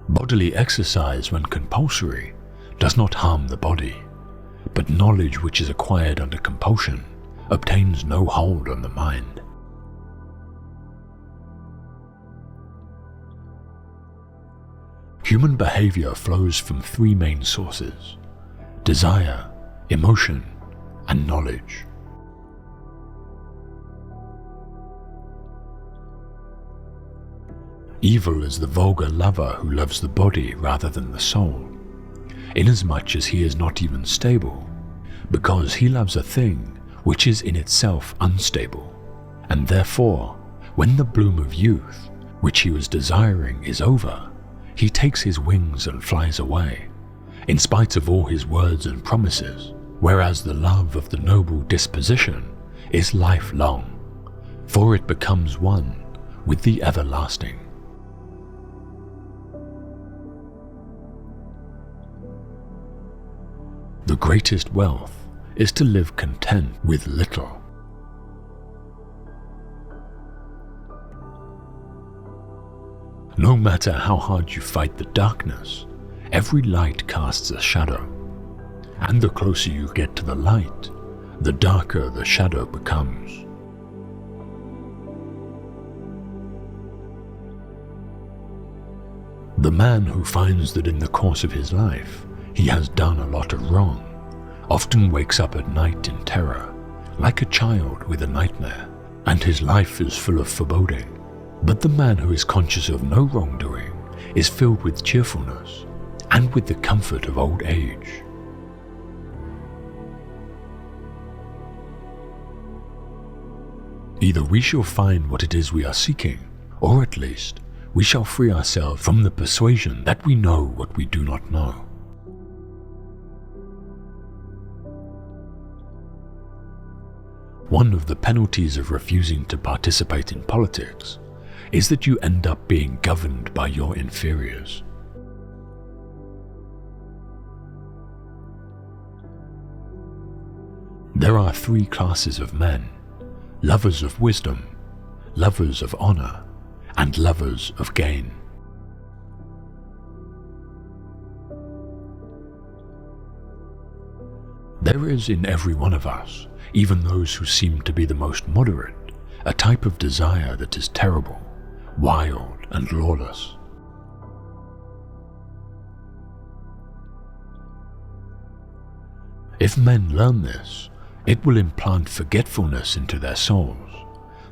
Bodily exercise, when compulsory, does not harm the body, but knowledge which is acquired under compulsion obtains no hold on the mind. Human behavior flows from three main sources: desire, emotion, and knowledge. Evil is the vulgar lover who loves the body rather than the soul, inasmuch as he is not even stable, because he loves a thing which is in itself unstable, and therefore, when the bloom of youth, which he was desiring, is over, he takes his wings and flies away, in spite of all his words and promises, whereas the love of the noble disposition is lifelong, for it becomes one with the everlasting. The greatest wealth is to live content with little. No matter how hard you fight the darkness, every light casts a shadow. And the closer you get to the light, the darker the shadow becomes. The man who finds that in the course of his life he has done a lot of wrong often wakes up at night in terror, like a child with a nightmare, and his life is full of foreboding. But the man who is conscious of no wrongdoing is filled with cheerfulness and with the comfort of old age. Either we shall find what it is we are seeking, or at least we shall free ourselves from the persuasion that we know what we do not know. One of the penalties of refusing to participate in politics is that you end up being governed by your inferiors. There are three classes of men: lovers of wisdom, lovers of honor, and lovers of gain. There is in every one of us, even those who seem to be the most moderate, a type of desire that is terrible, wild, and lawless. If men learn this, it will implant forgetfulness into their souls.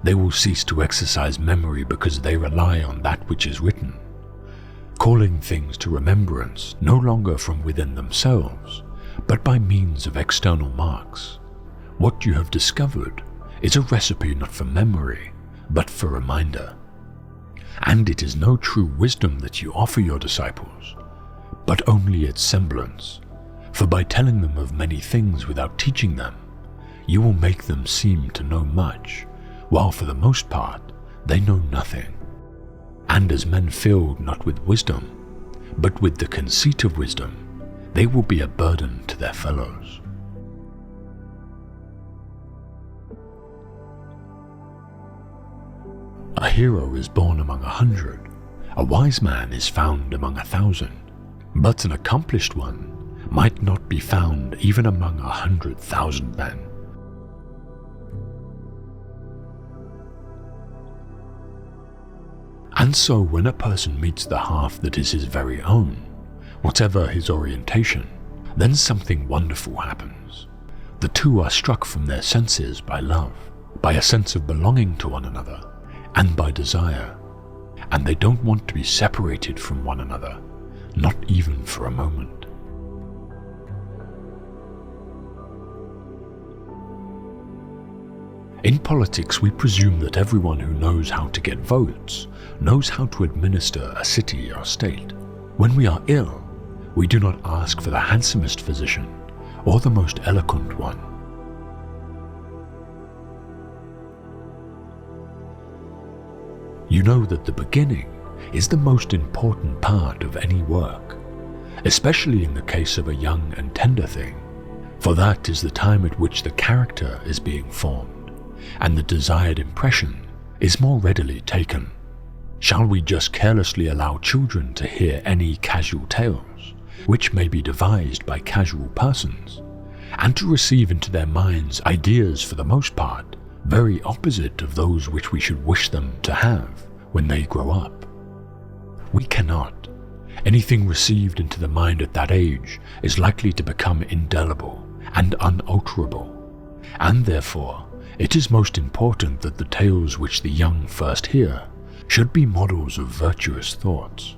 They will cease to exercise memory because they rely on that which is written, calling things to remembrance no longer from within themselves, but by means of external marks. What you have discovered is a recipe not for memory, but for reminder. And it is no true wisdom that you offer your disciples, but only its semblance, for by telling them of many things without teaching them, you will make them seem to know much, while for the most part they know nothing. And as men filled not with wisdom, but with the conceit of wisdom, they will be a burden to their fellows. A hero is born among 100, a wise man is found among 1,000, but an accomplished one might not be found even among 100,000 men. And so when a person meets the half that is his very own, whatever his orientation, then something wonderful happens. The two are struck from their senses by love, by a sense of belonging to one another, and by desire, and they don't want to be separated from one another, not even for a moment. In politics, we presume that everyone who knows how to get votes knows how to administer a city or state. When we are ill, we do not ask for the handsomest physician or the most eloquent one. You know that the beginning is the most important part of any work, especially in the case of a young and tender thing, for that is the time at which the character is being formed, and the desired impression is more readily taken. Shall we just carelessly allow children to hear any casual tales, which may be devised by casual persons, and to receive into their minds ideas for the most part very opposite of those which we should wish them to have when they grow up? We cannot. Anything received into the mind at that age is likely to become indelible and unalterable, and therefore it is most important that the tales which the young first hear should be models of virtuous thoughts.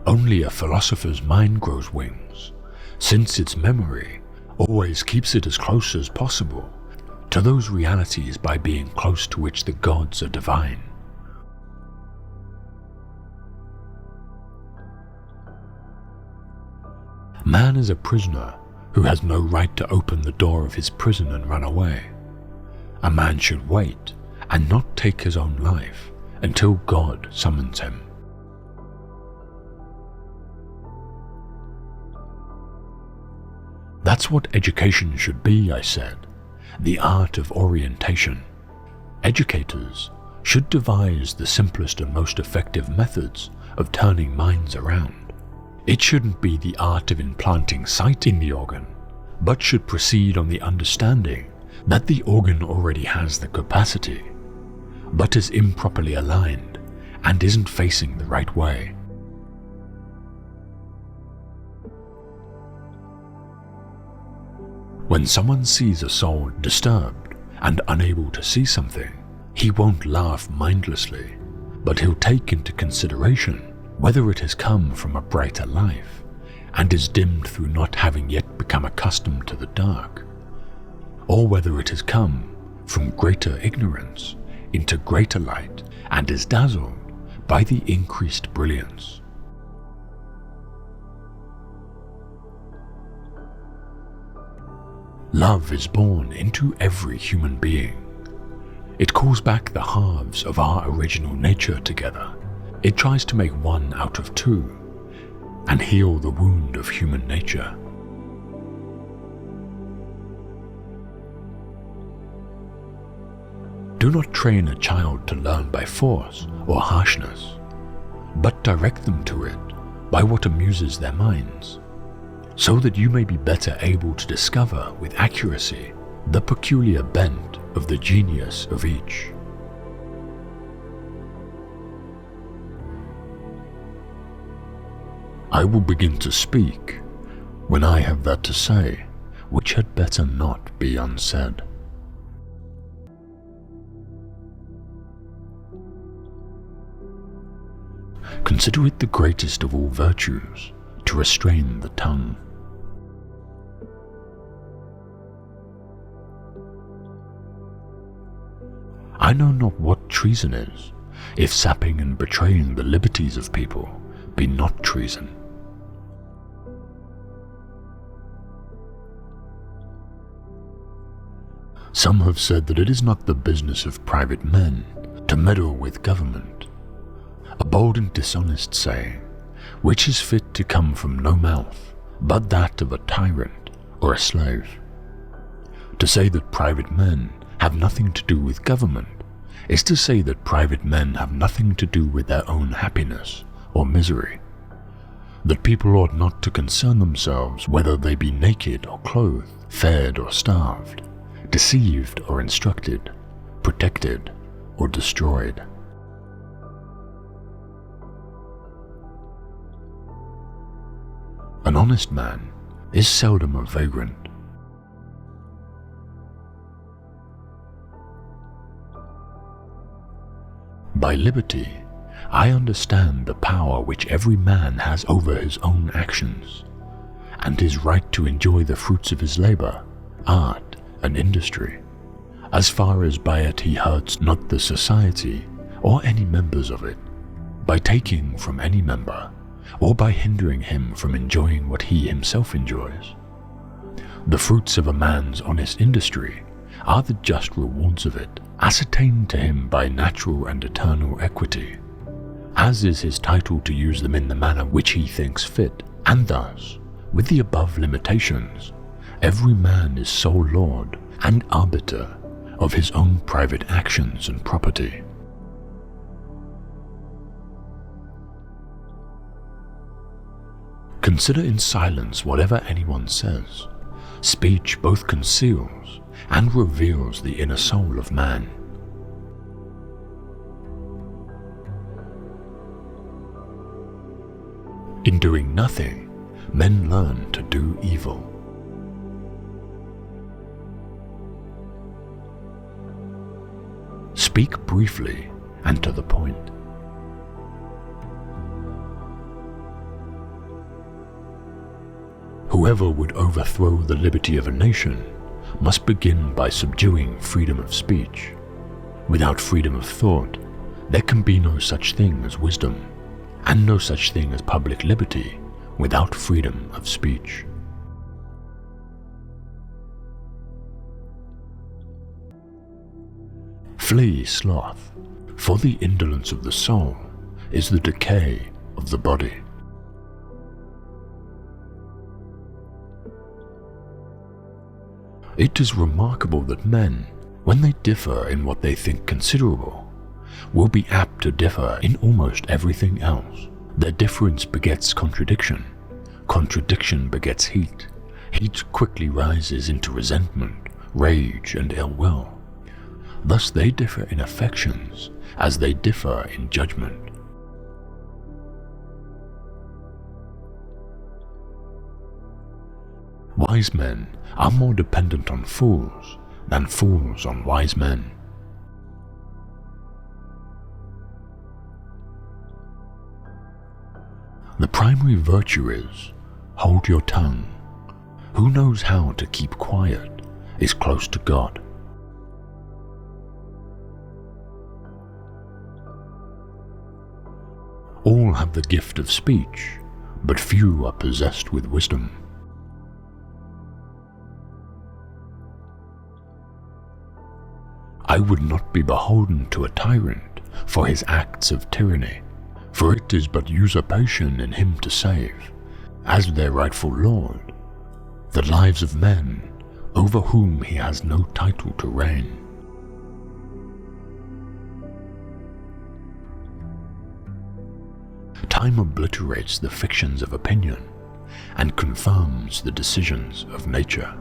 Only a philosopher's mind grows wings, since its memory always keeps it as close as possible to those realities by being close to which the gods are divine. Man is a prisoner who has no right to open the door of his prison and run away. A man should wait and not take his own life until God summons him. That's what education should be, I said, the art of orientation. Educators should devise the simplest and most effective methods of turning minds around. It shouldn't be the art of implanting sight in the organ, but should proceed on the understanding that the organ already has the capacity, but is improperly aligned and isn't facing the right way. When someone sees a soul disturbed and unable to see something, he won't laugh mindlessly, but he'll take into consideration whether it has come from a brighter life and is dimmed through not having yet become accustomed to the dark, or whether it has come from greater ignorance into greater light and is dazzled by the increased brilliance. Love is born into every human being. It calls back the halves of our original nature together. It tries to make one out of two and heal the wound of human nature. Do not train a child to learn by force or harshness, but direct them to it by what amuses their minds, so that you may be better able to discover with accuracy the peculiar bent of the genius of each. I will begin to speak when I have that to say which had better not be unsaid. Consider it the greatest of all virtues to restrain the tongue. I know not what treason is, if sapping and betraying the liberties of people be not treason. Some have said that it is not the business of private men to meddle with government, a bold and dishonest saying, which is fit to come from no mouth but that of a tyrant or a slave. To say that private men have nothing to do with government is to say that private men have nothing to do with their own happiness or misery, that people ought not to concern themselves whether they be naked or clothed, fed or starved, deceived or instructed, protected or destroyed. An honest man is seldom a vagrant. By liberty, I understand the power which every man has over his own actions, and his right to enjoy the fruits of his labor, art, and industry, as far as by it he hurts not the society or any members of it, by taking from any member, or by hindering him from enjoying what he himself enjoys. The fruits of a man's honest industry are the just rewards of it, ascertained to him by natural and eternal equity, as is his title to use them in the manner which he thinks fit, and thus, with the above limitations, every man is sole lord and arbiter of his own private actions and property. Consider in silence whatever anyone says. Speech both conceals and reveals the inner soul of man. In doing nothing, men learn to do evil. Speak briefly and to the point. Whoever would overthrow the liberty of a nation must begin by subduing freedom of speech. Without freedom of thought, there can be no such thing as wisdom, and no such thing as public liberty without freedom of speech. Flee sloth, for the indolence of the soul is the decay of the body. It is remarkable that men, when they differ in what they think considerable, will be apt to differ in almost everything else. Their difference begets contradiction. Contradiction begets heat. Heat quickly rises into resentment, rage, and ill will. Thus they differ in affections as they differ in judgment. Wise men are more dependent on fools than fools on wise men. The primary virtue is, hold your tongue. Who knows how to keep quiet is close to God. All have the gift of speech, but few are possessed with wisdom. I would not be beholden to a tyrant for his acts of tyranny, for it is but usurpation in him to save, as their rightful lord, the lives of men over whom he has no title to reign. Time obliterates the fictions of opinion and confirms the decisions of nature.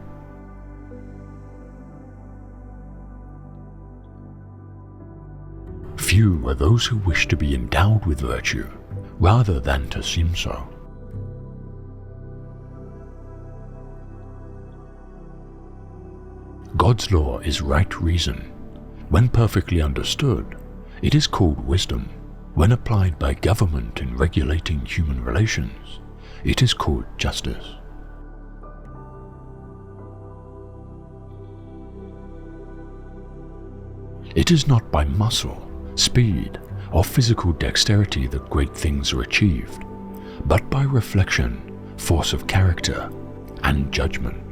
Few are those who wish to be endowed with virtue rather than to seem so. God's law is right reason. When perfectly understood, it is called wisdom. When applied by government in regulating human relations, it is called justice. It is not by muscle, speed, or physical dexterity that great things are achieved, but by reflection, force of character, and judgment.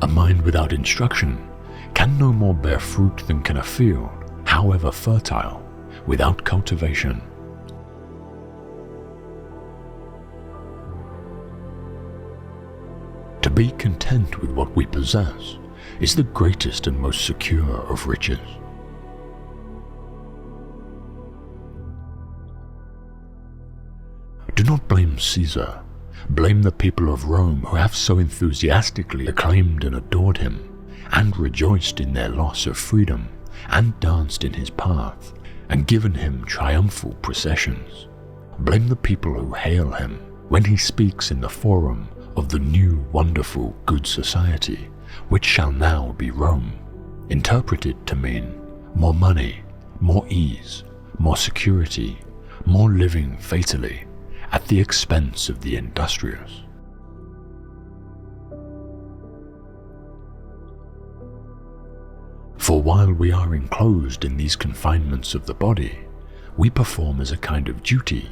A mind without instruction can no more bear fruit than can a field, however fertile, without cultivation. To be content with what we possess is the greatest and most secure of riches. Do not blame Caesar. Blame the people of Rome who have so enthusiastically acclaimed and adored him, and rejoiced in their loss of freedom, and danced in his path, and given him triumphal processions. Blame the people who hail him when he speaks in the forum of the new, wonderful, good society, which shall now be Rome, interpreted to mean more money, more ease, more security, more living fatally, at the expense of the industrious. For while we are enclosed in these confinements of the body, we perform as a kind of duty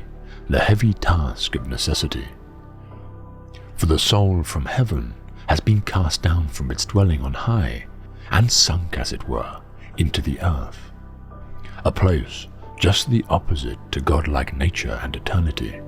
the heavy task of necessity. For the soul from heaven has been cast down from its dwelling on high, and sunk, as it were, into the earth, a place just the opposite to godlike nature and eternity.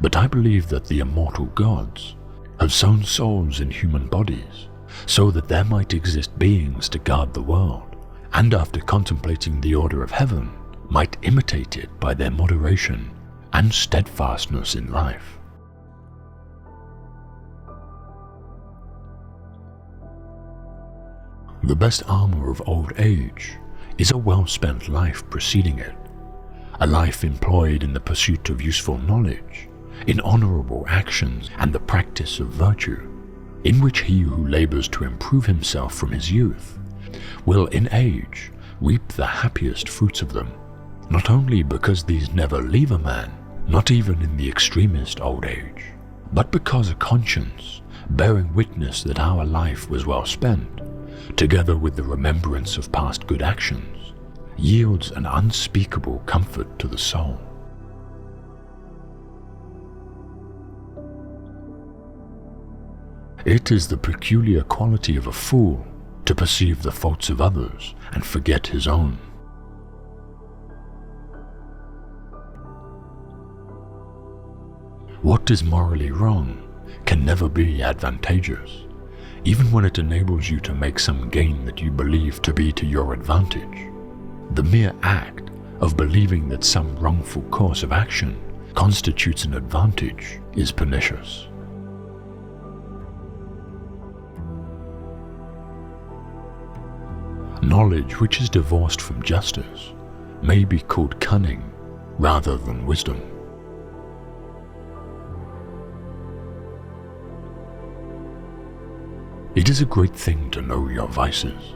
But I believe that the immortal gods have sown souls in human bodies, so that there might exist beings to guard the world, and after contemplating the order of heaven, might imitate it by their moderation and steadfastness in life. The best armor of old age is a well-spent life preceding it, a life employed in the pursuit of useful knowledge, in honorable actions and the practice of virtue, in which he who labors to improve himself from his youth will in age reap the happiest fruits of them, not only because these never leave a man, not even in the extremest old age, but because a conscience, bearing witness that our life was well spent, together with the remembrance of past good actions, yields an unspeakable comfort to the soul. It is the peculiar quality of a fool to perceive the faults of others and forget his own. What is morally wrong can never be advantageous, even when it enables you to make some gain that you believe to be to your advantage. The mere act of believing that some wrongful course of action constitutes an advantage is pernicious. Knowledge which is divorced from justice may be called cunning rather than wisdom. It is a great thing to know your vices.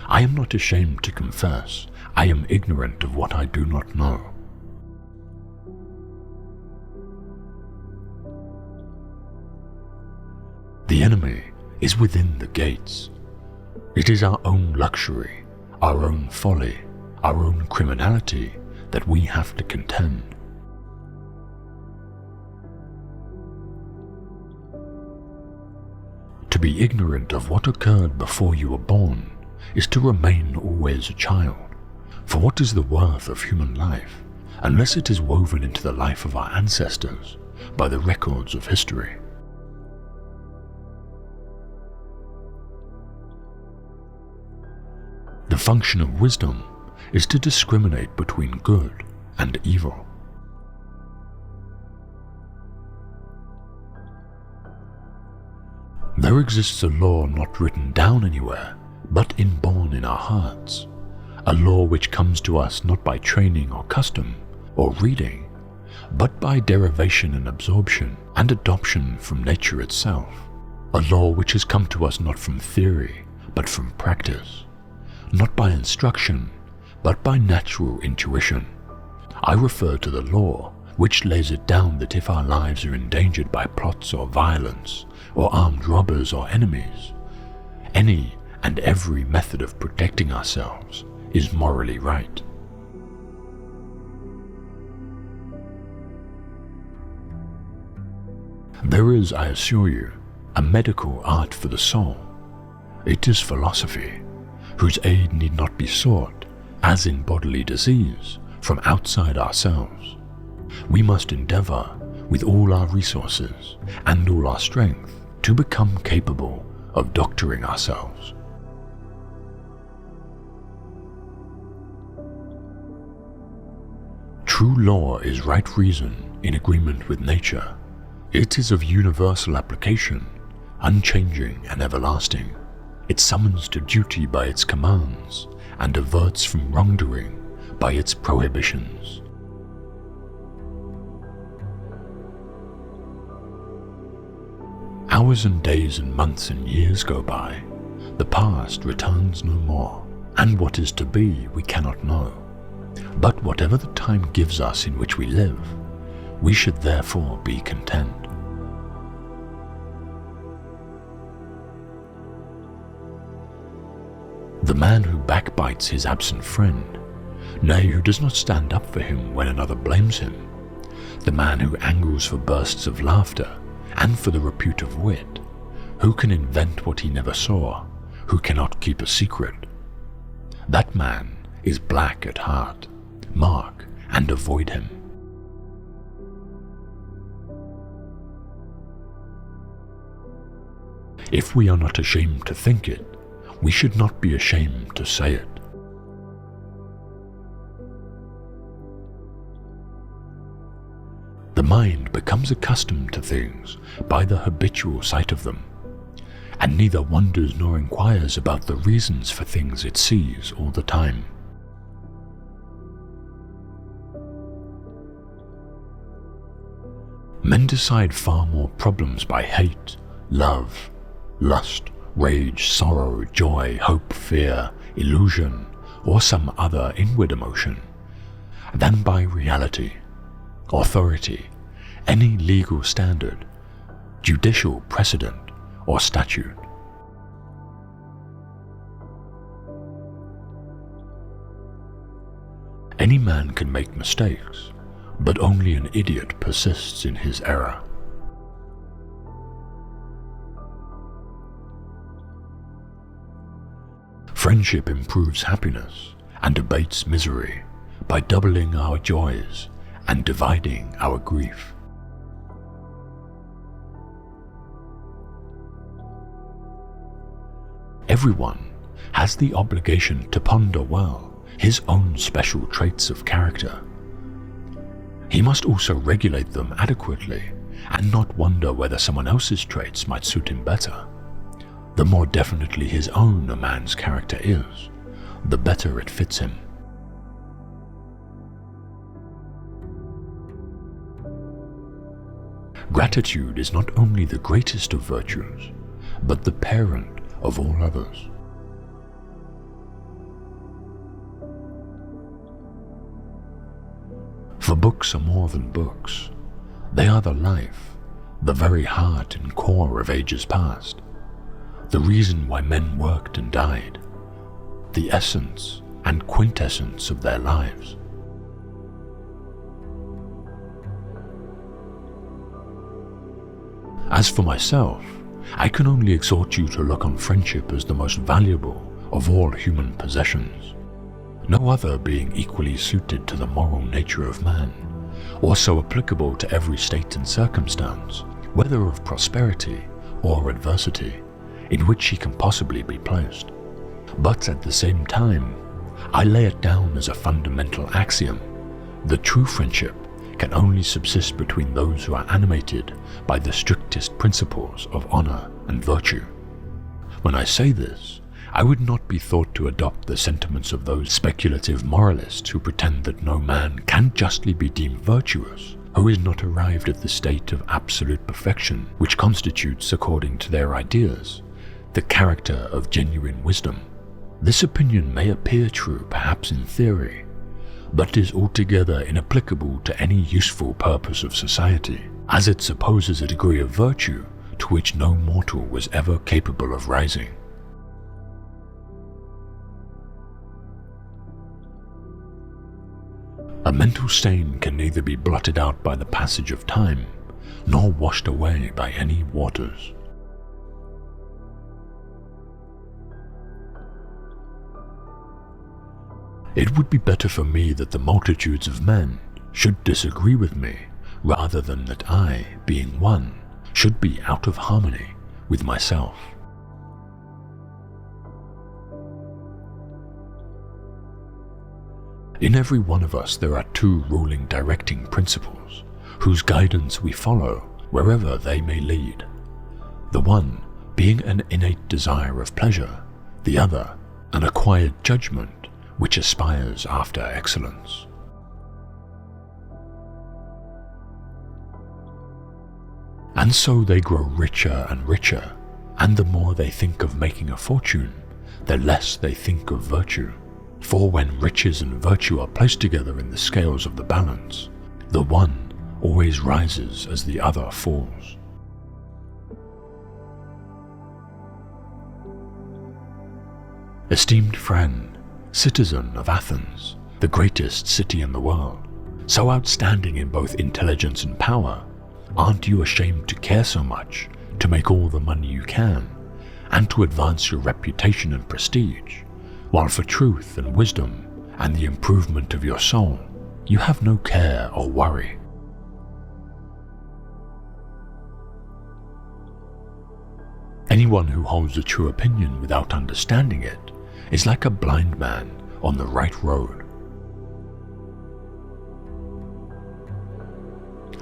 I am not ashamed to confess I am ignorant of what I do not know. The enemy is within the gates. It is our own luxury, our own folly, our own criminality that we have to contend. To be ignorant of what occurred before you were born is to remain always a child. For what is the worth of human life unless it is woven into the life of our ancestors by the records of history? The function of wisdom is to discriminate between good and evil. There exists a law not written down anywhere, but inborn in our hearts, a law which comes to us not by training or custom or reading, but by derivation and absorption and adoption from nature itself, a law which has come to us not from theory, but from practice, not by instruction, but by natural intuition. I refer to the law which lays it down that if our lives are endangered by plots or violence, or armed robbers or enemies, any and every method of protecting ourselves is morally right. There is, I assure you, a medical art for the soul. It is philosophy, whose aid need not be sought, as in bodily disease, from outside ourselves. We must endeavor, with all our resources and all our strength, to become capable of doctoring ourselves. True law is right reason in agreement with nature. It is of universal application, unchanging and everlasting. It summons to duty by its commands and averts from wrongdoing by its prohibitions. Hours and days and months and years go by. The past returns no more, and what is to be we cannot know. But whatever the time gives us in which we live, we should therefore be content. The man who backbites his absent friend, nay, who does not stand up for him when another blames him, the man who angles for bursts of laughter and for the repute of wit, who can invent what he never saw, who cannot keep a secret, that man is black at heart. Mark and avoid him. If we are not ashamed to think it, we should not be ashamed to say it. The mind becomes accustomed to things by the habitual sight of them, and neither wonders nor inquires about the reasons for things it sees all the time. Men decide far more problems by hate, love, lust, rage, sorrow, joy, hope, fear, illusion, or some other inward emotion, than by reality, authority, any legal standard, judicial precedent, or statute. Any man can make mistakes, but only an idiot persists in his error. Friendship improves happiness, and abates misery by doubling our joys and dividing our grief. Everyone has the obligation to ponder well his own special traits of character. He must also regulate them adequately and not wonder whether someone else's traits might suit him better. The more definitely his own a man's character is, the better it fits him. Gratitude is not only the greatest of virtues, but the parent of all others. For books are more than books. They are the life, the very heart and core of ages past, the reason why men worked and died, the essence and quintessence of their lives. As for myself, I can only exhort you to look on friendship as the most valuable of all human possessions, no other being equally suited to the moral nature of man, or so applicable to every state and circumstance, whether of prosperity or adversity, in which he can possibly be placed. But at the same time, I lay it down as a fundamental axiom: the true friendship can only subsist between those who are animated by the strictest principles of honor and virtue. When I say this, I would not be thought to adopt the sentiments of those speculative moralists who pretend that no man can justly be deemed virtuous who is not arrived at the state of absolute perfection which constitutes, according to their ideas, the character of genuine wisdom. This opinion may appear true perhaps in theory, but is altogether inapplicable to any useful purpose of society, as it supposes a degree of virtue to which no mortal was ever capable of rising. A mental stain can neither be blotted out by the passage of time, nor washed away by any waters. It would be better for me that the multitudes of men should disagree with me, rather than that I, being one, should be out of harmony with myself. In every one of us there are two ruling directing principles, whose guidance we follow wherever they may lead. The one being an innate desire of pleasure, the other an acquired judgment which aspires after excellence. And so they grow richer and richer, and the more they think of making a fortune, the less they think of virtue. For when riches and virtue are placed together in the scales of the balance, the one always rises as the other falls. Esteemed friend, citizen of Athens, the greatest city in the world, so outstanding in both intelligence and power, aren't you ashamed to care so much to make all the money you can, and to advance your reputation and prestige, while for truth and wisdom and the improvement of your soul, you have no care or worry? Anyone who holds a true opinion without understanding it is like a blind man on the right road.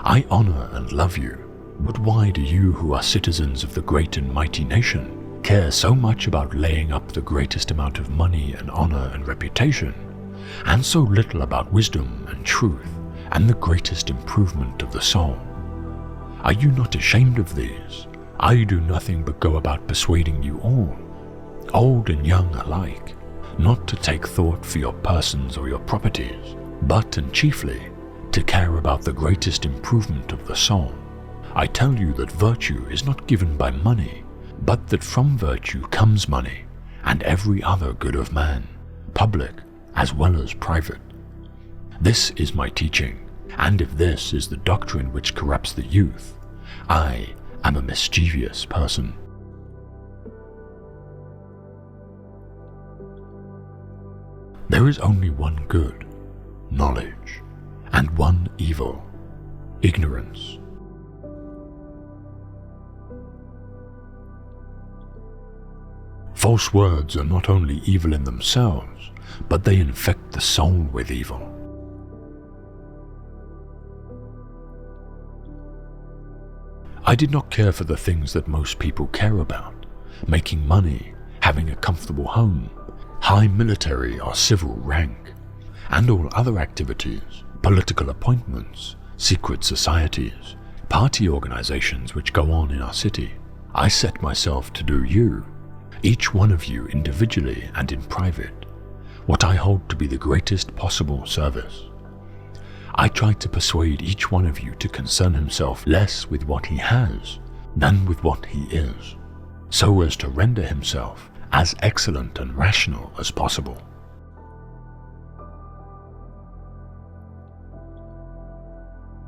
I honor and love you, but why do you who are citizens of the great and mighty nation care so much about laying up the greatest amount of money and honor and reputation, and so little about wisdom and truth and the greatest improvement of the soul? Are you not ashamed of these? I do nothing but go about persuading you all, old and young alike, not to take thought for your persons or your properties, but and chiefly to care about the greatest improvement of the soul. I tell you that virtue is not given by money, but that from virtue comes money and every other good of man, public as well as private. This is my teaching, and if this is the doctrine which corrupts the youth, I am a mischievous person. There is only one good, knowledge, and one evil, ignorance. False words are not only evil in themselves, but they infect the soul with evil. I did not care for the things that most people care about: making money, having a comfortable home, high military or civil rank, and all other activities, political appointments, secret societies, party organizations which go on in our city. I set myself to do you, each one of you individually and in private, what I hold to be the greatest possible service. I try to persuade each one of you to concern himself less with what he has than with what he is, so as to render himself as excellent and rational as possible.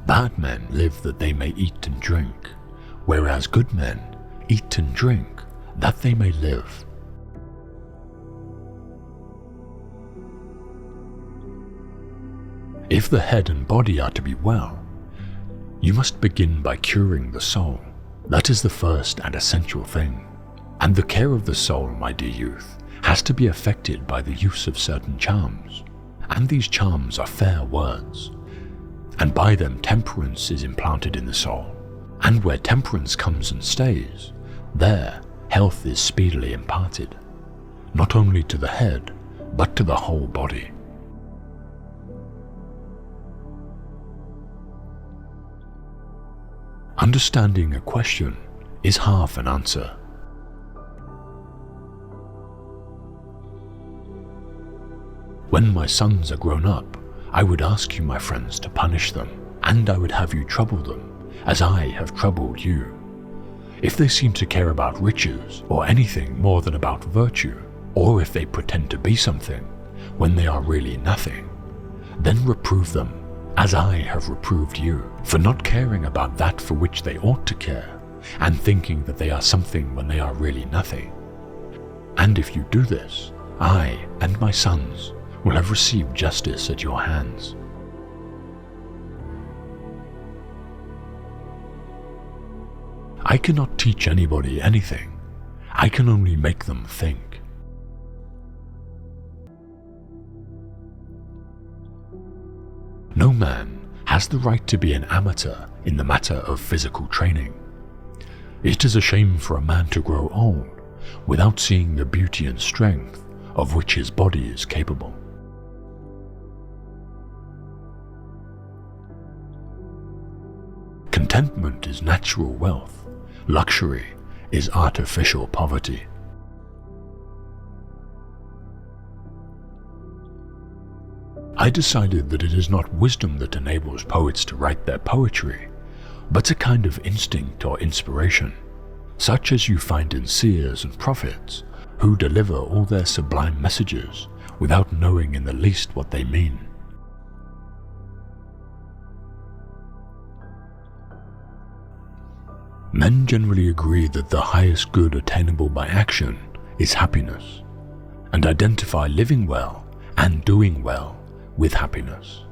Bad men live that they may eat and drink, whereas good men eat and drink that they may live. If the head and body are to be well, you must begin by curing the soul. That is the first and essential thing. And the care of the soul, my dear youth, has to be effected by the use of certain charms. And these charms are fair words. And by them temperance is implanted in the soul. And where temperance comes and stays, there health is speedily imparted, not only to the head, but to the whole body. Understanding a question is half an answer. When my sons are grown up, I would ask you, my friends, to punish them, and I would have you trouble them, as I have troubled you. If they seem to care about riches or anything more than about virtue, or if they pretend to be something when they are really nothing, then reprove them, as I have reproved you, for not caring about that for which they ought to care, and thinking that they are something when they are really nothing. And if you do this, I and my sons will have received justice at your hands. I cannot teach anybody anything. I can only make them think. No man has the right to be an amateur in the matter of physical training. It is a shame for a man to grow old without seeing the beauty and strength of which his body is capable. Contentment is natural wealth. Luxury is artificial poverty. I decided that it is not wisdom that enables poets to write their poetry, but a kind of instinct or inspiration, such as you find in seers and prophets, who deliver all their sublime messages without knowing in the least what they mean. Men generally agree that the highest good attainable by action is happiness, and identify living well and doing well with happiness.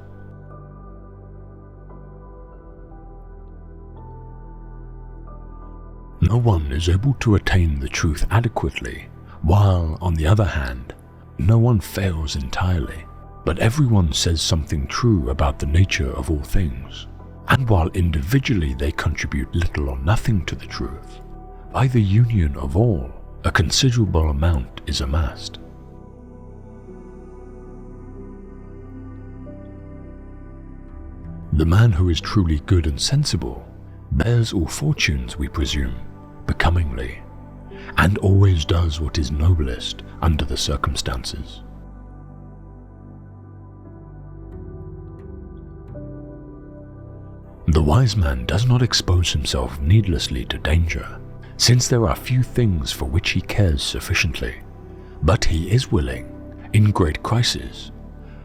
No one is able to attain the truth adequately, while, on the other hand, no one fails entirely, but everyone says something true about the nature of all things. And while individually they contribute little or nothing to the truth, by the union of all, a considerable amount is amassed. The man who is truly good and sensible bears all fortunes, we presume, becomingly, and always does what is noblest under the circumstances. The wise man does not expose himself needlessly to danger, since there are few things for which he cares sufficiently, but he is willing, in great crises,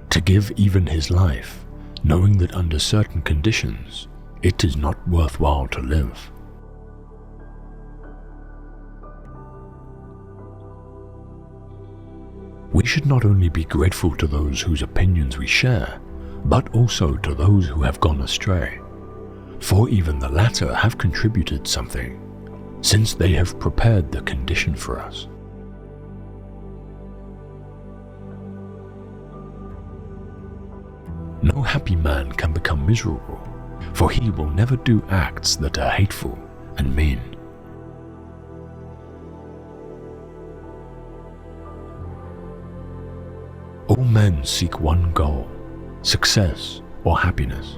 to give even his life, knowing that under certain conditions it is not worthwhile to live. we should not only be grateful to those whose opinions we share, but also to those who have gone astray, for even the latter have contributed something, since they have prepared the condition for us. No happy man can become miserable, for he will never do acts that are hateful and mean. All men seek one goal, success or happiness.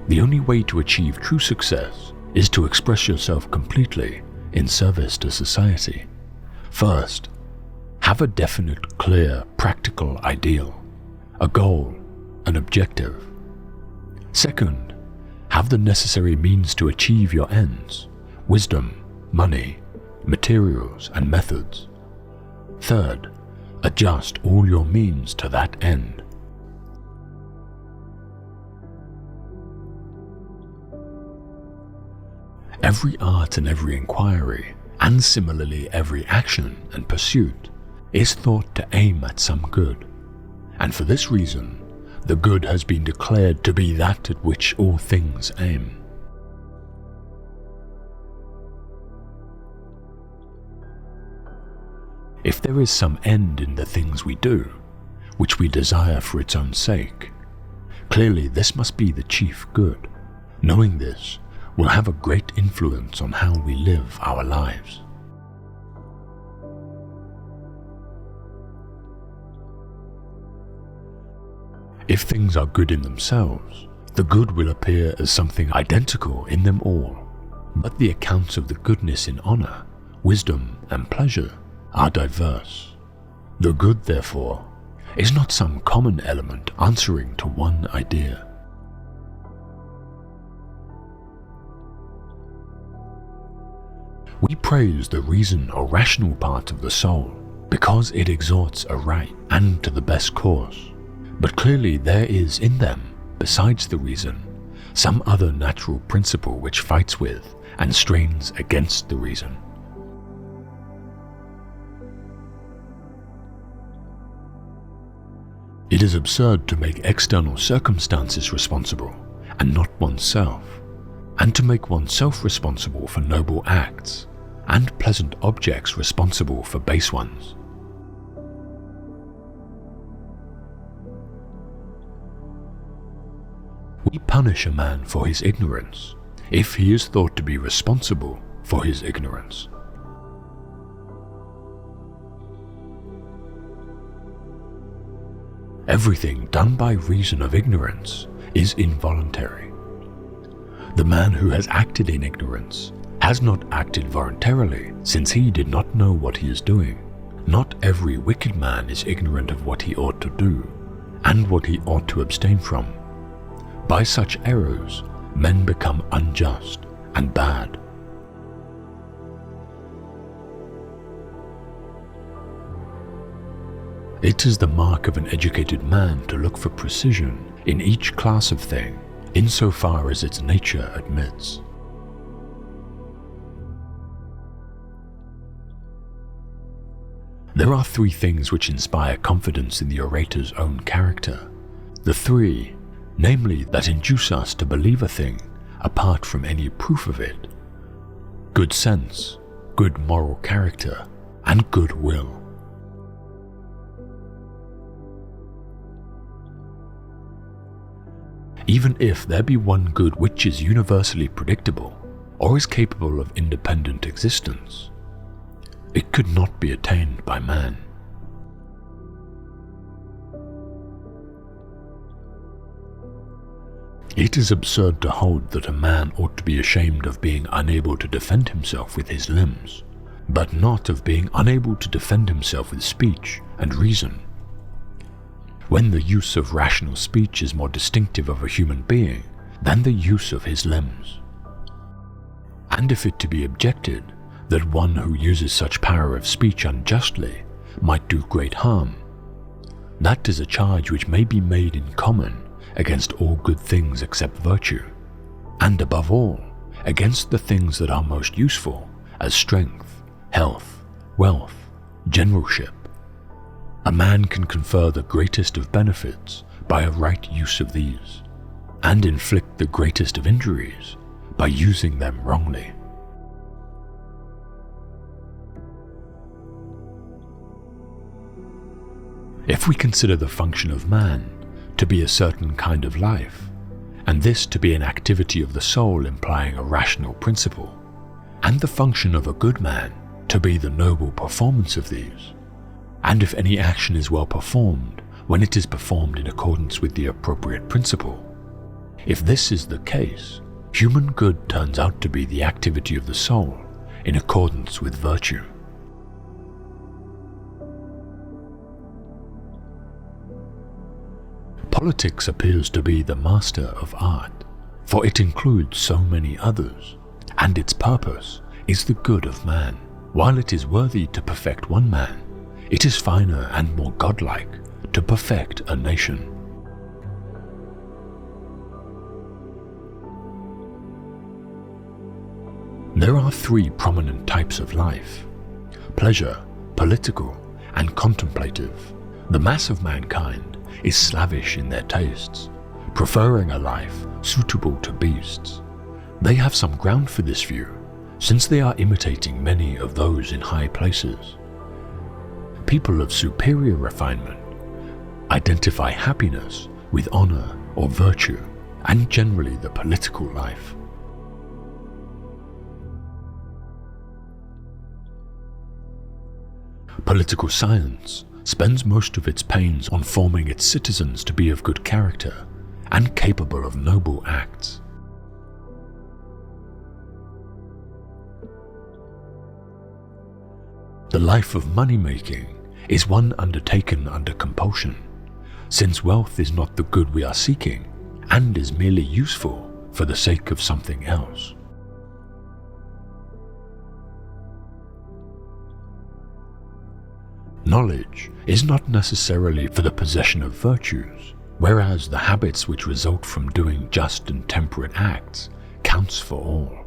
The only way to achieve true success is to express yourself completely in service to society. First, have a definite, clear, practical ideal, a goal, an objective. Second, have the necessary means to achieve your ends, wisdom, money, materials, and methods. Third, adjust all your means to that end. Every art and every inquiry, and similarly every action and pursuit, is thought to aim at some good, and for this reason, the good has been declared to be that at which all things aim. If there is some end in the things we do, which we desire for its own sake, clearly this must be the chief good. Knowing this will have a great influence on how we live our lives. If things are good in themselves, the good will appear as something identical in them all, but the accounts of the goodness in honor, wisdom, and pleasure are diverse. The good, therefore, is not some common element answering to one idea. We praise the reason or rational part of the soul because it exhorts a right and to the best course. But clearly there is in them, besides the reason, some other natural principle which fights with and strains against the reason. It is absurd to make external circumstances responsible and not oneself, and to make oneself responsible for noble acts and pleasant objects responsible for base ones. We punish a man for his ignorance if he is thought to be responsible for his ignorance. Everything done by reason of ignorance is involuntary. The man who has acted in ignorance has not acted voluntarily, since he did not know what he is doing. Not every wicked man is ignorant of what he ought to do and what he ought to abstain from. By such errors, men become unjust and bad. It is the mark of an educated man to look for precision in each class of thing, insofar as its nature admits. There are three things which inspire confidence in the orator's own character. The three, namely, that induce us to believe a thing apart from any proof of it: good sense, good moral character, and good will. Even if there be one good which is universally predictable, or is capable of independent existence, it could not be attained by man. It is absurd to hold that a man ought to be ashamed of being unable to defend himself with his limbs, but not of being unable to defend himself with speech and reason. When the use of rational speech is more distinctive of a human being than the use of his limbs. And if it to be objected that one who uses such power of speech unjustly might do great harm, that is a charge which may be made in common against all good things except virtue, and above all, against the things that are most useful, as strength, health, wealth, generalship. A man can confer the greatest of benefits by a right use of these, and inflict the greatest of injuries by using them wrongly. If we consider the function of man to be a certain kind of life, and this to be an activity of the soul implying a rational principle, and the function of a good man to be the noble performance of these, and if any action is well performed when it is performed in accordance with the appropriate principle, if this is the case, human good turns out to be the activity of the soul in accordance with virtue. Politics appears to be the master of art, for it includes so many others, and its purpose is the good of man. While it is worthy to perfect one man, it is finer and more godlike to perfect a nation. There are three prominent types of life: pleasure, political, and contemplative. The mass of mankind is slavish in their tastes, preferring a life suitable to beasts. They have some ground for this view, since they are imitating many of those in high places. People of superior refinement identify happiness with honor or virtue, and generally the political life. Political science spends most of its pains on forming its citizens to be of good character and capable of noble acts. The life of money-making is one undertaken under compulsion, since wealth is not the good we are seeking and is merely useful for the sake of something else. Knowledge is not necessarily for the possession of virtues, whereas the habits which result from doing just and temperate acts counts for all.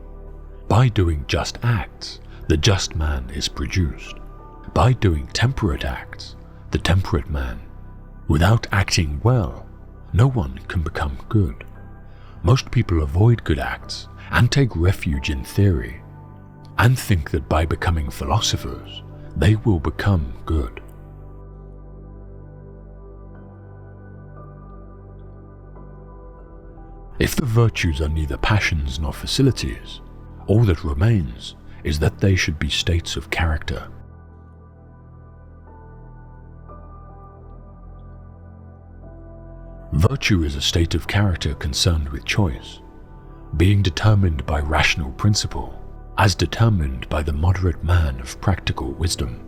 By doing just acts, the just man is produced. By doing temperate acts, the temperate man. Without acting well, no one can become good. Most people avoid good acts and take refuge in theory, and think that by becoming philosophers, they will become good. If the virtues are neither passions nor facilities, all that remains is that they should be states of character. Virtue is a state of character concerned with choice, being determined by rational principle, as determined by the moderate man of practical wisdom.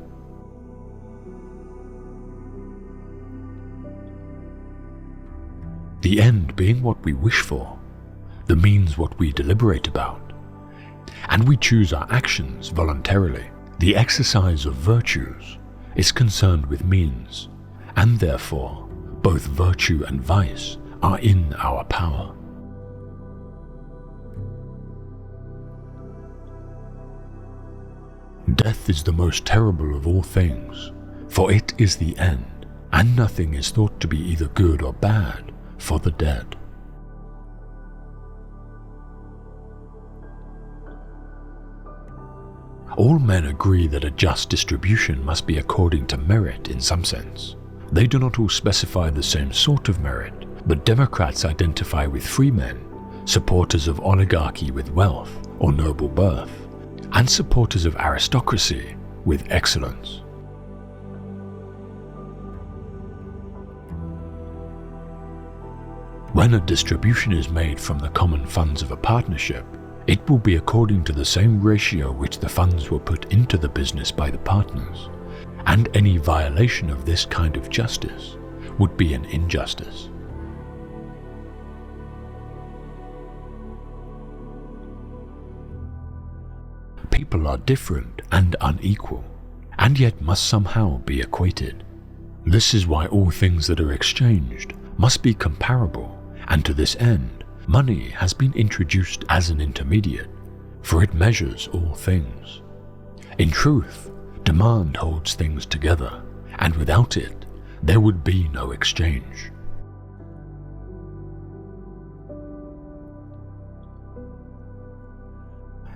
The end being what we wish for, the means what we deliberate about, and we choose our actions voluntarily. The exercise of virtues is concerned with means, and therefore both virtue and vice are in our power. Death is the most terrible of all things, for it is the end, and nothing is thought to be either good or bad for the dead. All men agree that a just distribution must be according to merit in some sense. They do not all specify the same sort of merit, but Democrats identify with free men, supporters of oligarchy with wealth or noble birth, and supporters of aristocracy with excellence. When a distribution is made from the common funds of a partnership, it will be according to the same ratio which the funds were put into the business by the partners, and any violation of this kind of justice would be an injustice. People are different and unequal, and yet must somehow be equated. This is why all things that are exchanged must be comparable, and to this end, money has been introduced as an intermediate, for it measures all things. In truth, demand holds things together, and without it, there would be no exchange.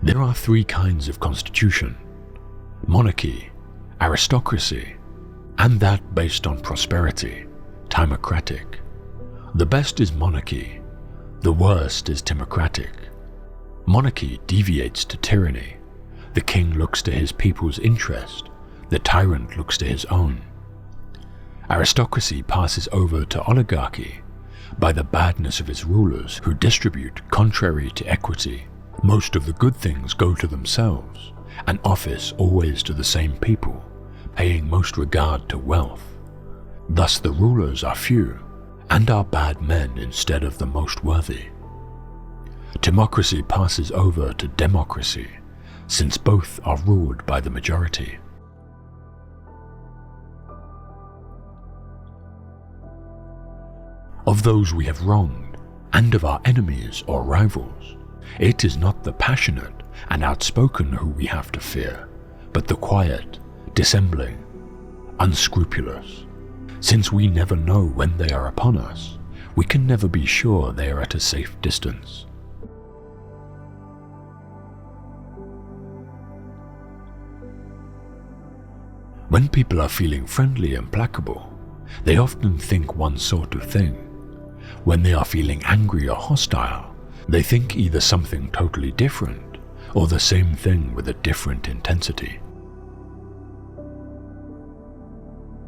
There are three kinds of constitution: monarchy, aristocracy, and that based on prosperity, timocratic. The best is monarchy, the worst is timocratic. Monarchy deviates to tyranny. The king looks to his people's interest, the tyrant looks to his own. Aristocracy passes over to oligarchy by the badness of its rulers who distribute contrary to equity. Most of the good things go to themselves, and office always to the same people, paying most regard to wealth. Thus the rulers are few, and are bad men instead of the most worthy. Timocracy passes over to democracy, since both are ruled by the majority. Of those we have wronged, and of our enemies or rivals, it is not the passionate and outspoken who we have to fear, but the quiet, dissembling, unscrupulous. Since we never know when they are upon us, we can never be sure they are at a safe distance. When people are feeling friendly and placable, they often think one sort of thing. When they are feeling angry or hostile, they think either something totally different or the same thing with a different intensity.